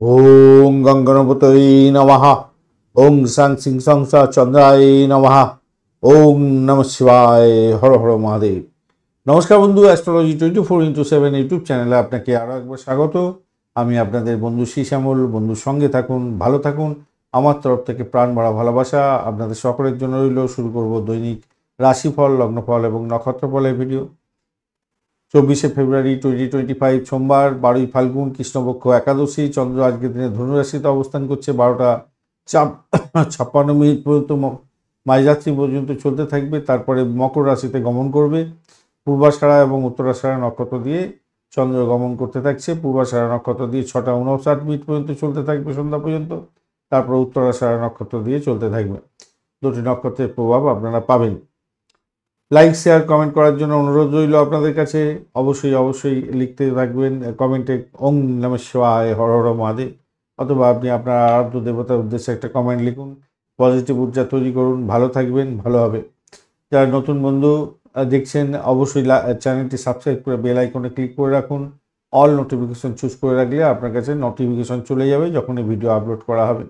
ওং গঙ্গণপতয়ে নমঃ। ওং সাং সিং সং স চন্দ্রায় নমঃ। ওং নমঃ শিবায়। হর হর মহাদেব। নমস্কার বন্ধু, অ্যাস্ট্রোলজি 24x7 ইউটিউব চ্যানেলে আপনাকে আরও একবার স্বাগত। আমি আপনাদের বন্ধু শ্যামল। বন্ধুর সঙ্গে থাকুন, ভালো থাকুন। আমার তরফ থেকে প্রাণ ভরা ভালোবাসা আপনাদের সকলের জন্য রইল। শুরু করব দৈনিক রাশিফল, লগ্নফল এবং নক্ষত্রফলের ভিডিও। 24শে ফেব্রুয়ারি 2025 সোমবার, 12ই ফাল্গুন, কৃষ্ণপক্ষ একাদশী। চন্দ্র আজকের দিনে ধনুরাশিতে অবস্থান করছে। 12টা 56 পর্যন্ত মাঝরাত্রি পর্যন্ত চলতে থাকবে। তারপরে মকর রাশিতে গমন করবে। পূর্বাষাঢ়া এবং উত্তরাষাঢ়া নক্ষত্র দিয়ে চন্দ্র গমন করতে থাকছে। পূর্বাষাঢ়া নক্ষত্র দিয়ে 6টা 59 পর্যন্ত চলতে থাকবে সন্ধ্যা পর্যন্ত। তারপর উত্তরাষাঢ়া নক্ষত্র দিয়ে চলতে থাকবে। দুটি নক্ষত্রের প্রভাব আপনারা পাবেন। লাইক, শেয়ার, কমেন্ট করার জন্য অনুরোধ রইল আপনাদের কাছে। অবশ্যই লিখতে থাকবেন কমেন্টে ওং নমঃ শিবায়, হর হর মহাদেব, অথবা আপনি আপনার আরাধ্য দেবতার উদ্দেশ্যে একটা কমেন্ট লিখুন। পজিটিভ ঊর্জা তৈরি করুন। ভালো থাকবেন, ভালো হবে। যারা নতুন বন্ধু দেখছেন, অবশ্যই চ্যানেলটি সাবস্ক্রাইব করে বেল আইকনে ক্লিক করে রাখুন। অল নোটিফিকেশন চুজ করে রাখলে আপনার কাছে নোটিফিকেশন চলে যাবে যখনই ভিডিও আপলোড করা হবে।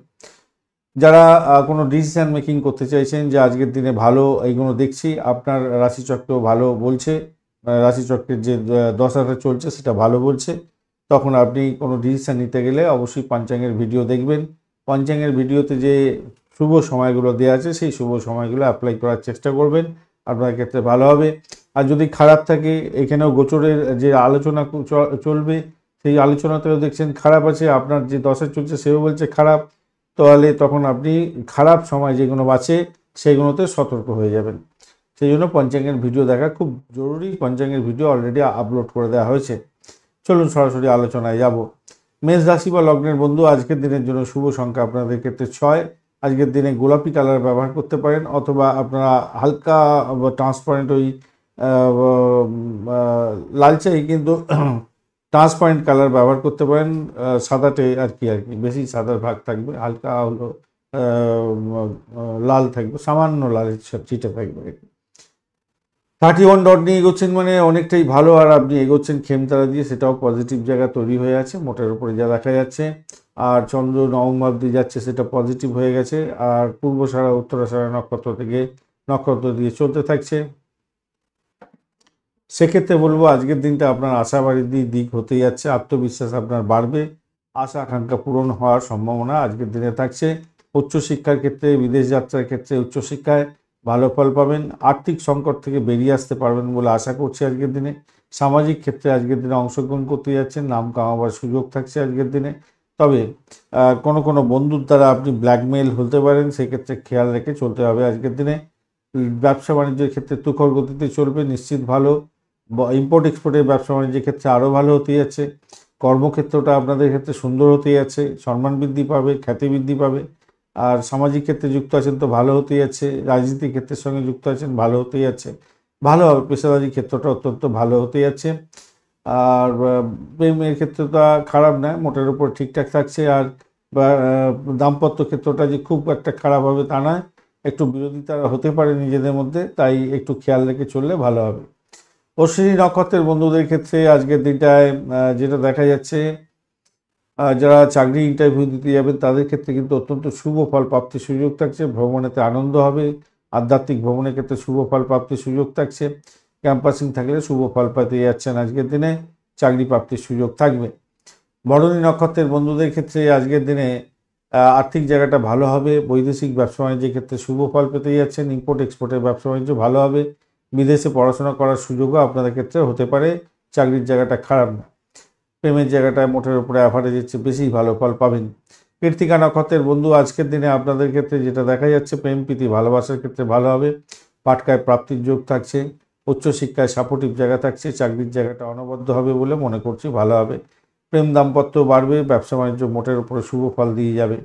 যারা কোনো ডিসিশান মেকিং করতে চাইছেন যে আজকের দিনে ভালো, এইগুলো দেখছি আপনার রাশিচক্র ভালো বলছে, রাশিচক্রের যে দশাটা চলছে সেটা ভালো বলছে, তখন আপনি কোনো ডিসিশান নিতে গেলে অবশ্যই পঞ্চাঙ্গের ভিডিও দেখবেন। পঞ্চাঙ্গের ভিডিওতে যে শুভ সময়গুলো দেওয়া আছে সেই শুভ সময়গুলো অ্যাপ্লাই করার চেষ্টা করবেন, আপনার ক্ষেত্রে ভালো হবে। আর যদি খারাপ থাকে, এখানেও গোচরের যে আলোচনা চলবে সেই আলোচনাতেও দেখছেন খারাপ আছে, আপনার যে দশা চলছে সেও বলছে খারাপ, তাহলে তখন আপনি খারাপ সময় যেগুলো আছে সেগুলোতে সতর্ক হয়ে যাবেন। সেই জন্য পঞ্চাঙ্গের ভিডিও দেখা খুব জরুরি। পঞ্চাঙ্গের ভিডিও অলরেডি আপলোড করে দেওয়া হয়েছে। চলুন সরাসরি আলোচনায় যাব। মেষ রাশি বা লগ্নের বন্ধু, আজকের দিনের জন্য শুভ সংখ্যা আপনাদের ক্ষেত্রে 6। আজকের দিনে গোলাপি কালার ব্যবহার করতে পারেন, অথবা আপনারা হালকা ট্রান্সপারেন্ট ওই লালচাই কিন্তু ট্রান্সপারেন্ট কালার ব্যবহার করতে পারেন। সাদাটে আর কি বেশি সাদার ভাগ থাকবে, হালকা হলো লাল থাকবে, সামান্য লালের চিটে থাকবে। 31 ডট নিয়ে এগোচ্ছেন মানে অনেকটাই ভালো। আর আপনি এগোচ্ছেন খেমতারা দিয়ে, সেটাও পজিটিভ জায়গা তৈরি হয়ে আছে মোটের উপরে যা দেখা যাচ্ছে। আর চন্দ্র নবম অবধি যাচ্ছে, সেটা পজিটিভ হয়ে গেছে। আর পূর্বসারা উত্তরাষাঢ়া নক্ষত্র দিয়ে চলতে থাকছে। সেক্ষেত্রে বলবো আজকের দিনটা আপনার আশাবাদী দিক হতে যাচ্ছে। আত্মবিশ্বাস আপনার বাড়বে, আশা আকাঙ্ক্ষা পূরণ হওয়ার সম্ভাবনা আজকের দিনে থাকছে। উচ্চশিক্ষার ক্ষেত্রে, বিদেশ যাত্রার ক্ষেত্রে উচ্চশিক্ষায় ভালো ফল পাবেন। আর্থিক সংকট থেকে বেরিয়ে আসতে পারবেন বলে আশা করছি আজকের দিনে। সামাজিক ক্ষেত্রে আজকের দিনে অংশগ্রহণ করতে যাচ্ছেন, নাম কামাবার সুযোগ থাকছে আজকের দিনে। তবে কোনো বন্ধুর দ্বারা আপনি ব্ল্যাকমেল হতে পারেন, সেক্ষেত্রে খেয়াল রেখে চলতে হবে আজকের দিনে। ব্যবসা বাণিজ্যের ক্ষেত্রে তুখর গতিতে চলবে, নিশ্চিত ভালো। ইম্পোর্ট এক্সপোর্টের ব্যবসা বাণিজ্যের ক্ষেত্রে আরও ভালো হতে যাচ্ছে। কর্মক্ষেত্রটা আপনাদের ক্ষেত্রে সুন্দর হতে যাচ্ছে, সম্মান বৃদ্ধি পাবে, খ্যাতি বৃদ্ধি পাবে। আর সামাজিক ক্ষেত্রে যুক্ত আছেন তো ভালো হতে যাচ্ছে, রাজনীতিক ক্ষেত্রের সঙ্গে যুক্ত আছেন ভালো হতে যাচ্ছে, ভালো হবে। পেশাদারি ক্ষেত্রটা অত্যন্ত ভালো হতে যাচ্ছে। আর প্রেমের ক্ষেত্রটা খারাপ নয়, মোটের উপর ঠিকঠাক থাকছে। আর দাম্পত্য ক্ষেত্রটা যে খুব একটা খারাপ হবে তা নয়, একটু বিরোধিতা হতে পারে নিজেদের মধ্যে, তাই একটু খেয়াল রেখে চললে ভালো হবে। অশ্বিনী নক্ষত্রের বন্ধুদের ক্ষেত্রে আজকের দিনটায় যেটা দেখা যাচ্ছে, যারা চাকরি ইন্টারভিউ দিতে যাবেন তাদের ক্ষেত্রে কিন্তু অত্যন্ত শুভ ফল প্রাপ্তির সুযোগ থাকছে। ভ্রমণেতে আনন্দ হবে, আধ্যাত্মিক ভ্রমণের ক্ষেত্রে শুভ ফল প্রাপ্তির সুযোগ থাকছে। ক্যাম্পাসিং থাকলে শুভ ফল পেতে যাচ্ছেন আজকের দিনে, চাকরি প্রাপ্তির সুযোগ থাকবে। ভরণী নক্ষত্রের বন্ধুদের ক্ষেত্রে আজকের দিনে আর্থিক জায়গাটা ভালো হবে। বৈদেশিক ব্যবসা বাণিজ্যের ক্ষেত্রে শুভ ফল পেতে যাচ্ছেন। ইম্পোর্ট এক্সপোর্টের ব্যবসা বাণিজ্য ভালো হবে। বিদেশে পড়াশোনা করার সুযোগও আপনাদের ক্ষেত্রে হতে পারে, চাকরির জায়গাটা খারাপ না। প্রেমের জায়গাটায় মোটের উপরে অ্যাভারেজের চেয়ে বেশি ভালো ফল পাবেন। কৃত্তিকা নক্ষত্রের বন্ধু, আজকের দিনে আপনাদের ক্ষেত্রে যেটা দেখা যাচ্ছে, প্রেম প্রীতি ভালোবাসার ক্ষেত্রে ভালো হবে। পাটকায় প্রাপ্তির যোগ থাকছে। উচ্চশিক্ষায় সাপোর্টিভ জায়গা থাকছে। চাকরির জায়গাটা অনবদ্য হবে বলে মনে করছি, ভালো হবে। প্রেম দাম্পত্য বাড়বে, ব্যবসা বাণিজ্য মোটের উপরে শুভ ফল দিয়ে যাবে।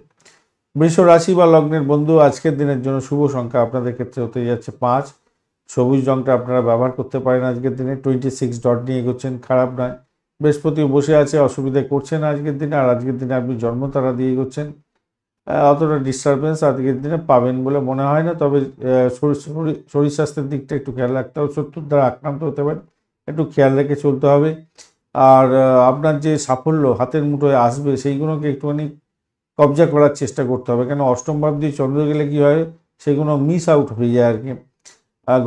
বৃষ রাশি বা লগ্নের বন্ধু, আজকের দিনের জন্য শুভ সংখ্যা আপনাদের ক্ষেত্রে হতে যাচ্ছে 5। সবুজ রঙটা আপনারা ব্যবহার করতে পারেন আজকের দিনে। 26 ডট নিয়ে এগোচ্ছেন, খারাপ নয়। বৃহস্পতি বসে আছে, অসুবিধা করছে না আজকের দিনে। আর আজকের দিনে আপনি জন্মতারা দিয়ে এগোচ্ছেন, অতটা ডিস্টারবেন্স আজকের দিনে পাবেন বলে মনে হয় না। তবে শরীর স্বাস্থ্যের দিকটা একটু খেয়াল রাখতে হবে। শত্রুর দ্বারা আক্রান্ত হতে পারে, একটু খেয়াল রেখে চলতে হবে। আর আপনার যে সাফল্য হাতের মুঠোয় আসবে সেইগুলোকে একটুখানি কবজা করার চেষ্টা করতে হবে, কেন অষ্টম ভাব দিয়ে চন্দ্র গেলে কি হয়, সেগুলো মিস আউট হয়ে যায় আর কি।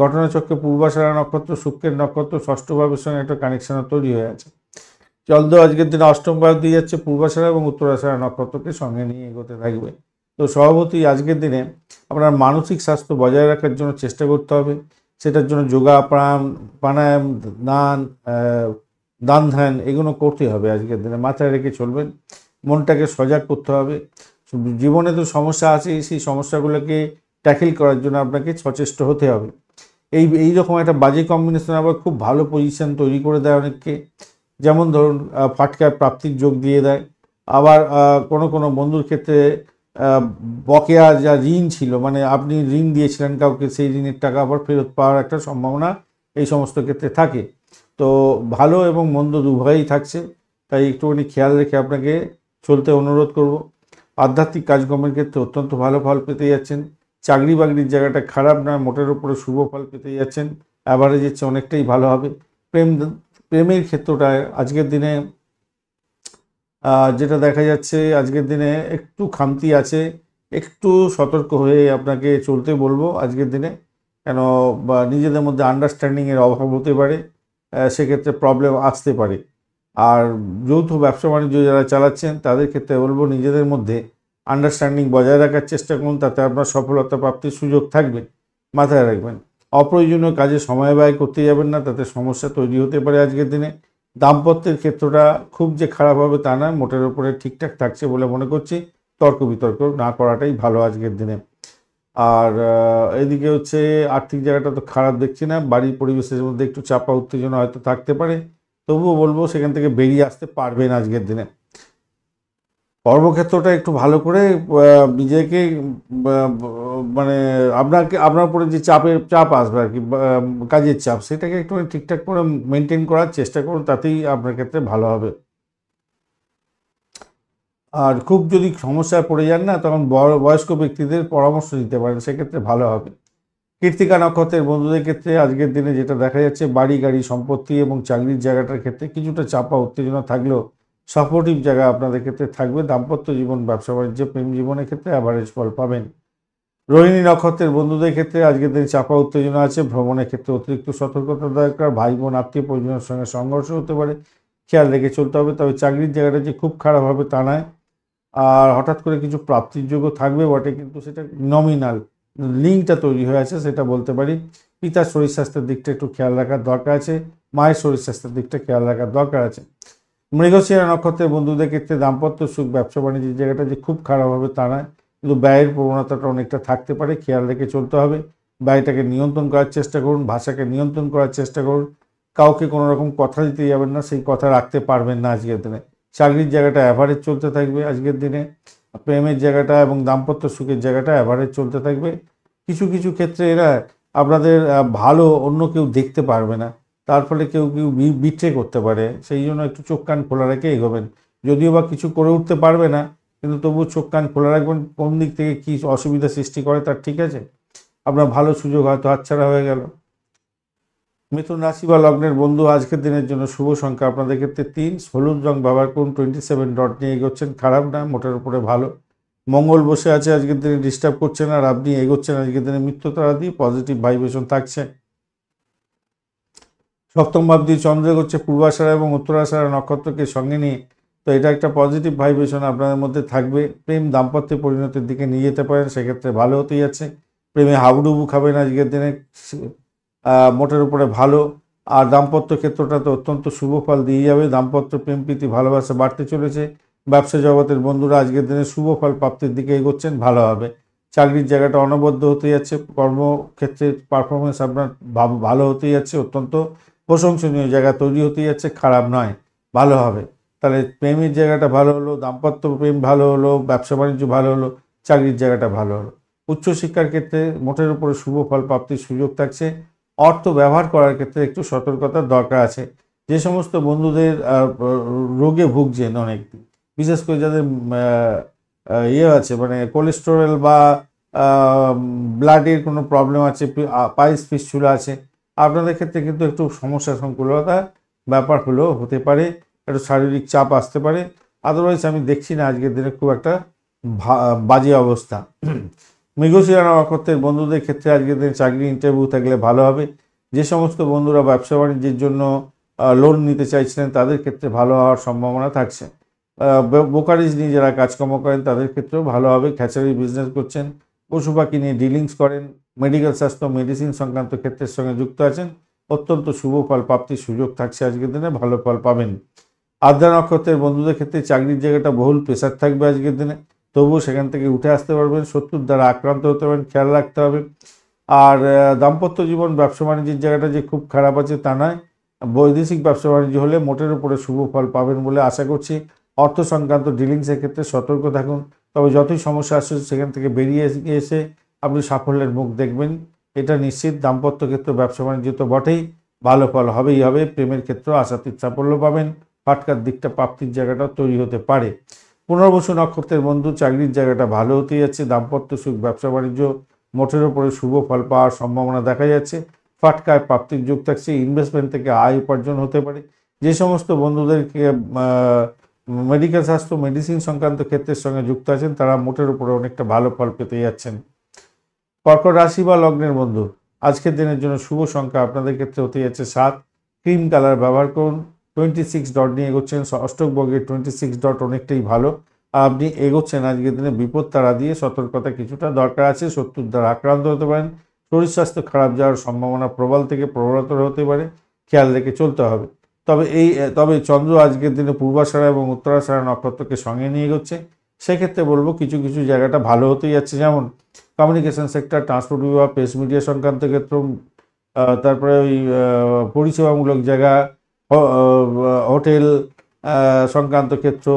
ঘটনাচক্রে পূর্বাষাঢ়া নক্ষত্র শুক্রের নক্ষত্র ষষ্ঠ ভাবের সঙ্গে একটা কানেকশন তৈরি হয়ে আছে। চন্দ্র আজকের দিনে অষ্টম ভাব দিয়ে যাচ্ছে পূর্বাষাঢ়া এবং উত্তরাষাঢ়া নক্ষত্রকে সঙ্গে নিয়ে এগোতে থাকবে। তো স্বভাবতই আজকের দিনে আপনার মানসিক স্বাস্থ্য বজায় রাখার জন্য চেষ্টা করতে হবে। সেটার জন্য যোগা প্রাণায়াম দান ধ্যান এগুলো করতে হবে আজকের দিনে, মাথায় রেখে চলবেন। মনটাকে সজাগ করতে হবে। জীবনে তো সমস্যা আছে, সেই সমস্যাগুলোকে ট্যাকেল করার জন্য আপনাকে সচেষ্ট হতে হবে। এই রকম একটা বাজে কম্বিনেশন আবার খুব ভালো পজিশন তৈরি করে দেয় অনেককে। যেমন ধরুন ফাটকায় প্রাপ্তির যোগ দিয়ে দেয়। আবার কোনো কোনো বন্ধুর ক্ষেত্রে বকেয়া যা ঋণ ছিল, মানে আপনি ঋণ দিয়েছিলেন কাউকে, সেই ঋণের টাকা আবার ফেরত পাওয়ার একটা সম্ভাবনা এই সমস্ত ক্ষেত্রে থাকে। তো ভালো এবং মন্দ উভয়ই থাকছে, তাই একটুখানি খেয়াল রেখে আপনাকে চলতে অনুরোধ করব। আধ্যাত্মিক কাজকর্মের ক্ষেত্রে অত্যন্ত ভালো ফল পেতে যাচ্ছেন। চাকরি বাকরির জায়গাটা খারাপ নয়, মোটের উপরে শুভ ফল পেতে যাচ্ছেন। অ্যাভারেজের চেয়ে অনেকটাই ভালো হবে। প্রেমের ক্ষেত্রটা আজকের দিনে যেটা দেখা যাচ্ছে, আজকের দিনে একটু খামতি আছে, একটু সতর্ক হয়ে আপনাকে চলতে বলবো আজকের দিনে, কেন নিজেদের মধ্যে আন্ডারস্ট্যান্ডিংয়ের অভাব হতে পারে, সেক্ষেত্রে প্রবলেম আসতে পারে। আর যৌথ ব্যবসা বাণিজ্য যারা চালাচ্ছেন তাদের ক্ষেত্রে বলবো নিজেদের মধ্যে আন্ডারস্ট্যান্ডিং বজায় রাখার চেষ্টা করুন, তাতে আপনার সফলতা প্রাপ্তির সুযোগ থাকবে। মাথায় রাখবেন, অপ্রয়োজনীয় কাজে সময় ব্যয় করতে যাবেন না, তাতে সমস্যা তৈরি হতে পারে আজকের দিনে। দাম্পত্যের ক্ষেত্রটা খুব যে খারাপ হবে তা নয়, মোটের উপরে ঠিকঠাক থাকছে বলে মনে করছি। তর্ক বিতর্ক না করাটাই ভালো আজকের দিনে। আর এদিকে হচ্ছে আর্থিক জায়গাটা তো খারাপ দেখছি না, বাড়ির পরিবেশের মধ্যে একটু চাপা উত্তেজনা হয়তো থাকতে পারে, তবুও বলবো সেখান থেকে বেরিয়ে আসতে পারবেন আজকের দিনে। কর্মক্ষেত্রটা একটু ভালো করে নিজেকে মানে আপনার উপরে যে চাপ আসবে আর কি, কাজের চাপ, সেটাকে একটু ঠিকঠাক করে মেনটেন করার চেষ্টা করুন, তাতেই আপনার ক্ষেত্রে ভালো হবে। আর খুব যদি সমস্যায় পড়ে যান না, তখন বয়স্ক ব্যক্তিদের পরামর্শ নিতে পারেন, সেক্ষেত্রে ভালো হবে। কৃত্তিকা নক্ষত্রের বন্ধুদের ক্ষেত্রে আজকের দিনে যেটা দেখা যাচ্ছে, বাড়ি গাড়ি সম্পত্তি এবং চাকরির জায়গাটার ক্ষেত্রে কিছুটা চাপা উত্তেজনা থাকলেও সাপোর্টিভ জায়গা আপনাদের ক্ষেত্রে থাকবে। দাম্পত্য জীবন, ব্যবসা বাণিজ্য, প্রেম জীবনের ক্ষেত্রে অ্যাভারেজ ফল পাবেন। রোহিণী নক্ষত্রের বন্ধুদের ক্ষেত্রে আজকের দিনে চাপা উত্তেজনা আছে, ভ্রমণের ক্ষেত্রে অতিরিক্ত সতর্কতা দরকার। ভাই বোন আত্মীয় পরিজনের সঙ্গে সংঘর্ষ হতে পারে, খেয়াল রেখে চলতে হবে। তবে চাকরির জায়গাটা যে খুব খারাপ হবে তা নয়। আর হঠাৎ করে কিছু প্রাপ্তির যোগ্য থাকবে বটে, কিন্তু সেটা নমিনাল, লিঙ্কটা তৈরি হয়ে আছে সেটা বলতে পারি। পিতার শরীর স্বাস্থ্যের দিকটা একটু খেয়াল রাখার দরকার আছে, মায়ের শরীর স্বাস্থ্যের দিকটা খেয়াল রাখার দরকার আছে। মৃগশিরা নক্ষত্রের বন্ধুদের ক্ষেত্রে দাম্পত্য সুখ, ব্যবসা বাণিজ্যের জায়গাটা যে খুব খারাপ হবে তা নয়, কিন্তু ব্যয়ের প্রবণতাটা অনেকটা থাকতে পারে, খেয়াল রেখে চলতে হবে। ব্যয়টাকে নিয়ন্ত্রণ করার চেষ্টা করুন, ভাষাকে নিয়ন্ত্রণ করার চেষ্টা করুন। কাউকে কোনো রকম কথা দিতে যাবেন না, সেই কথা রাখতে পারবেন না আজকের দিনে। চাকরির জায়গাটা অ্যাভারেজ চলতে থাকবে আজকের দিনে। প্রেমের জায়গাটা এবং দাম্পত্য সুখের জায়গাটা অ্যাভারেজ চলতে থাকবে। কিছু কিছু ক্ষেত্রে এরা আপনাদের ভালো অন্য কেউ দেখতে পারবে না, তার ফলে কেউ কেউ বিট্রে করতে পারে, সেই জন্য একটু চোখ কান খোলা রেখে এগোবেন। যদিও বা কিছু করে উঠতে পারবে না, কিন্তু তবুও চোখ কান খোলা রাখবেন, কোন দিক থেকে কী অসুবিধা সৃষ্টি করে তার ঠিক আছে। আপনার ভালো সুযোগ হয়তো হাতছাড়া হয়ে গেল। মিথুন রাশি বা লগ্নের বন্ধু, আজকের দিনের জন্য শুভ সংখ্যা আপনাদের ক্ষেত্রে 3, হলুদ রং ব্যবহার করুন। 27 ডট নিয়ে এগোচ্ছেন, খারাপ না, মোটের উপরে ভালো। মঙ্গল বসে আছে আজকের দিনে, ডিস্টার্ব করছেন, আর আপনি এগোচ্ছেন আজকের দিনে মৃত্যু তারা দিয়ে, পজিটিভ ভাইব্রেশন থাকছে। সপ্তম ভাব দিয়ে চন্দ্র এগোচ্ছে পূর্বাষাঢ়া এবং উত্তরাষাঢ়া নক্ষত্রকে সঙ্গে নিয়ে, তো এটা একটা পজিটিভ ভাইব্রেশন আপনাদের মধ্যে থাকবে। প্রেম দাম্পত্যের পরিণতির দিকে নিয়ে যেতে পারেন, সেক্ষেত্রে ভালো হতেই যাচ্ছে। প্রেমে হাবুডুবু খাবেন আজকের দিনে, মোটের উপরে ভালো। আর দাম্পত্য ক্ষেত্রটা তো অত্যন্ত শুভ ফল দিয়ে যাবে। দাম্পত্য প্রেম প্রীতি ভালোবাসা বাড়তে চলেছে। ব্যবসা জগতের বন্ধুরা আজকের দিনে শুভ ফল প্রাপ্তির দিকে এগোচ্ছেন, ভালো হবে। চাকরির জায়গাটা অনবদ্য হতে যাচ্ছে, কর্মক্ষেত্রে পারফরমেন্স আপনার ভালো হতে যাচ্ছে, অত্যন্ত প্রশংসনীয় জায়গা তৈরি হতে যাচ্ছে, খারাপ নয়, ভালো হবে। তাহলে প্রেমের জায়গাটা ভালো হলো, দাম্পত্য প্রেম ভালো হলো, ব্যবসা বাণিজ্য ভালো হলো, চাকরির জায়গাটা ভালো হলো। উচ্চশিক্ষার ক্ষেত্রে মোটের উপরে শুভ ফল প্রাপ্তির সুযোগ থাকছে। অর্থ ব্যবহার করার ক্ষেত্রে একটু সতর্কতার দরকার আছে। যে সমস্ত বন্ধুদের রোগে ভুগছেন অনেক, বিশেষ করে যাদের ইয়ে আছে, মানে কোলেস্টেরল বা ব্লাডের কোনো প্রবলেম আছে, পাইলস ফিস্টুলা আছে, আপনাদের ক্ষেত্রে কিন্তু একটু সমস্যা সংকুলতা ব্যাপার হলেও হতে পারে, একটু শারীরিক চাপ আসতে পারে। আদারওয়াইজ আমি দেখছি না আজকের দিনে খুব একটা বাজে অবস্থা। মৃগশিরা নক্ষত্রের বন্ধুদের ক্ষেত্রে আজকের দিনে চাকরি ইন্টারভিউ থাকলে ভালো হবে। যে সমস্ত বন্ধুরা ব্যবসা বাণিজ্যের জন্য লোন নিতে চাইছিলেন তাদের ক্ষেত্রে ভালো হওয়ার সম্ভাবনা থাকছে। ব্রোকারেজ নিয়ে যারা কাজকর্ম করেন তাদের ক্ষেত্রেও ভালো হবে। খ্যাচারি বিজনেস করছেন, পশু পাখি নিয়ে ডিলিংস করেন, মেডিকেল স্বাস্থ্য মেডিসিন সংক্রান্ত ক্ষেত্রের সঙ্গে যুক্ত আছেন, অত্যন্ত শুভ ফল প্রাপ্তির সুযোগ থাকছে আজকের দিনে, ভালো ফল পাবেন। আদ্রা নক্ষত্রের বন্ধুদের ক্ষেত্রে চাকরির জায়গাটা বহুল প্রেশার থাকবে আজকের দিনে, তবুও সেখান থেকে উঠে আসতে পারবেন। শত্রুর দ্বারা আক্রান্ত হতে পারেন, খেয়াল রাখতে হবে। আর দাম্পত্য জীবন ব্যবসা বাণিজ্যের জায়গাটা যে খুব খারাপ আছে তা নয়, বৈদেশিক ব্যবসা বাণিজ্য হলে মোটের উপরে শুভ ফল পাবেন বলে আশা করছি। অর্থ সংক্রান্ত ডিলিংসের ক্ষেত্রে সতর্ক থাকুন, তবে যতই সমস্যা আসছে সেখান থেকে বেরিয়ে এসে আপনি সাফল্যের মুখ দেখবেন, এটা নিশ্চিত। দাম্পত্য ক্ষেত্র ব্যবসা বাণিজ্য তো বটেই, ভালো ফল হবেই হবে। প্রেমের ক্ষেত্রে আশাতীত সাফল্য পাবেন, ফাটকার দিকটা প্রাপ্তির জায়গাটা তৈরি হতে পারে। পুনর্বসু নক্ষত্রের বন্ধু চাকরির জায়গাটা ভালো হতে যাচ্ছে, দাম্পত্য সুখ ব্যবসা বাণিজ্য মোটের উপরে শুভ ফল পাওয়ার সম্ভাবনা দেখা যাচ্ছে। ফাটকায় প্রাপ্তির যোগ থাকছে, ইনভেস্টমেন্ট থেকে আয় উপার্জন হতে পারে। যে সমস্ত বন্ধুদেরকে মেডিকেল স্বাস্থ্য মেডিসিন সংক্রান্ত ক্ষেত্রের সঙ্গে যুক্ত আছেন তারা মোটের উপরে অনেকটা ভালো ফল পেতে যাচ্ছেন। কর্কট রাশি বা লগ্নের বন্ধু, আজকের দিনের জন্য শুভ সংখ্যা আপনাদের ক্ষেত্রে হতে যাচ্ছে 7। ক্রিম কালার ব্যবহার করুন। 26 ডট নিয়ে এগোচ্ছেন, অষ্টক বর্গের 26 ডট অনেকটাই ভালো। আর আপনি এগোচ্ছেন আজকের দিনে বিপদ তারা দিয়ে, সতর্কতা কিছুটা দরকার আছে। শত্রুর দ্বারা আক্রান্ত হতে পারেন, শরীর স্বাস্থ্য খারাপ যাওয়ার সম্ভাবনা প্রবল থেকে প্রবলতর হতে পারে, খেয়াল রেখে চলতে হবে। তবে চন্দ্র আজকের দিনে পূর্বাষাঢ়া এবং উত্তরাষাঢ়া নক্ষত্রকে সঙ্গে নিয়ে এগোচ্ছে, সেক্ষেত্রে বলবো কিছু কিছু জায়গাটা ভালো হতেই যাচ্ছে, যেমন কমিউনিকেশন সেক্টর, ট্রান্সপোর্ট বিভাগ, প্রেস মিডিয়া সংক্রান্ত ক্ষেত্র, তারপরে ওই পরিষেবামূলক জায়গা, হোটেল সংক্রান্ত ক্ষেত্র,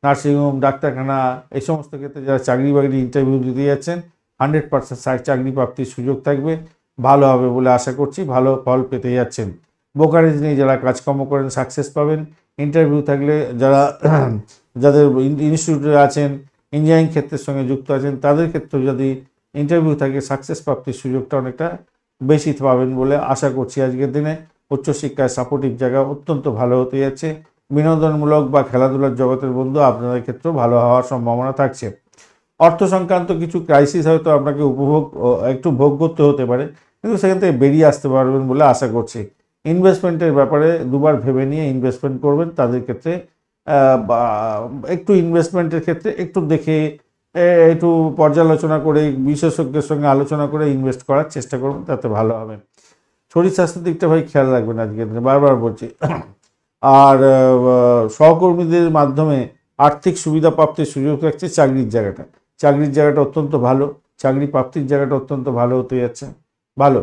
নার্সিংহোম, ডাক্তারখানা, এই সমস্ত ক্ষেত্রে যারা চাকরি বাকরি ইন্টারভিউ দিতে যাচ্ছেন 100% চাকরি প্রাপ্তির সুযোগ থাকবে, ভালো হবে বলে আশা করছি, ভালো ফল পেতে যাচ্ছেন। ব্রোকারেজ নিয়ে যারা কাজকর্ম করেন সাকসেস পাবেন। ইন্টারভিউ থাকলে যাদের ইনস্টিটিউটে আছেন, ইঞ্জিনিয়ারিং ক্ষেত্রের সঙ্গে যুক্ত আছেন তাদের ক্ষেত্রেও যদি ইন্টারভিউ থাকে সাকসেস প্রাপ্তির সুযোগটা অনেকটা বেশি পাবেন বলে আশা করছি আজকের দিনে। উচ্চশিক্ষায় সাপোর্টিভ জায়গা অত্যন্ত ভালো হতে যাচ্ছে। বিনোদনমূলক বা খেলাধুলার জগতের বন্ধু আপনাদের ক্ষেত্রেও ভালো হওয়ার সম্ভাবনা থাকছে। অর্থ সংক্রান্ত কিছু ক্রাইসিস হয়তো আপনাকে একটু ভোগ করতে হতে পারে, কিন্তু সেখান থেকে বেরিয়ে আসতে পারবেন বলে আশা করছি। ইনভেস্টমেন্টের ব্যাপারে দুবার ভেবে নিয়ে ইনভেস্টমেন্ট করবেন, তাদের ক্ষেত্রে একটু ইনভেস্টমেন্টের ক্ষেত্রে একটু দেখে একটু পর্যালোচনা করে বিশেষজ্ঞের সঙ্গে আলোচনা করে ইনভেস্ট করার চেষ্টা করবেন, তাতে ভালো হবে। শরীর স্বাস্থ্যের দিকটা ভাই খেয়াল রাখবেন আজকের দিনে, বারবার বলছি। আর সহকর্মীদের মাধ্যমে আর্থিক সুবিধা প্রাপ্তির সুযোগ থাকছে। চাকরির জায়গাটা অত্যন্ত ভালো, চাকরি প্রাপ্তির জায়গাটা অত্যন্ত ভালো হতে যাচ্ছে, ভালো।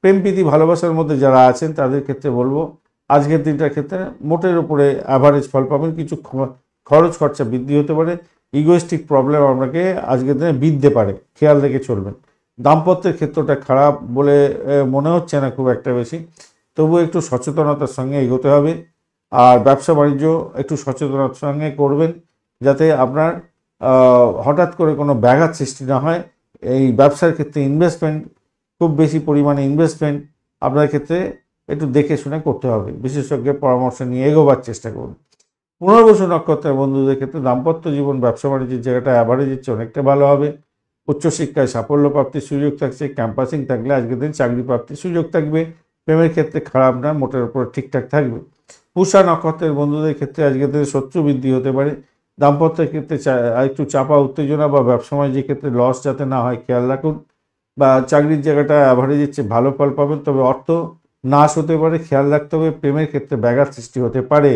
প্রেম প্রীতি ভালোবাসার মধ্যে যারা আছেন তাদের ক্ষেত্রে বলবো আজকের দিনটার ক্ষেত্রে মোটের উপরে অ্যাভারেজ ফল পাবেন। কিছু খরচ খরচা বৃদ্ধি হতে পারে, ইগোয়েস্টিক প্রবলেম আপনাকে আজকের দিনে বিঁধতে পারে, খেয়াল রেখে চলবেন। দাম্পত্যের ক্ষেত্রটা খারাপ বলে মনে হচ্ছে না খুব একটা বেশি, তবু একটু সচেতনতার সঙ্গে এগোতে হবে। আর ব্যবসা বাণিজ্য একটু সচেতনতার সঙ্গে করবেন, যাতে আপনার হঠাৎ করে কোনো ব্যাঘাত সৃষ্টি না হয়। এই ব্যবসার ক্ষেত্রে ইনভেস্টমেন্ট, খুব বেশি পরিমাণে ইনভেস্টমেন্ট আপনার ক্ষেত্রে একটু দেখে শুনে করতে হবে, বিশেষজ্ঞের পরামর্শ নিয়ে এগোবার চেষ্টা করুন। পুনর্বসু নক্ষত্রের বন্ধুদের ক্ষেত্রে দাম্পত্য জীবন ব্যবসা বাণিজ্যের জায়গাটা অ্যাভারেজ হচ্ছে, অনেকটা ভালো হবে। উচ্চশিক্ষায় সাফল্য প্রাপ্তির সুযোগ থাকছে। ক্যাম্পাসিং থাকলে আজকের দিন চাকরি প্রাপ্তির সুযোগ থাকবে। প্রেমের ক্ষেত্রে খারাপ না, মোটের উপর ঠিকঠাক থাকবে। পুষা নক্ষত্রের বন্ধুদের ক্ষেত্রে আজকের দিনে শত্রু বৃদ্ধি হতে পারে। দাম্পত্যের ক্ষেত্রে একটু চাপা উত্তেজনা বা ব্যবসা বাণিজ্যের ক্ষেত্রে লস যাতে না হয় খেয়াল রাখুন। বা চাকরির জায়গাটা অ্যাভারেজ হচ্ছে, ভালো ফল পাবেন, তবে অর্থ নাশ হতে পারে, খেয়াল রাখতে হবে। প্রেমের ক্ষেত্রে ব্যাঘাত সৃষ্টি হতে পারে,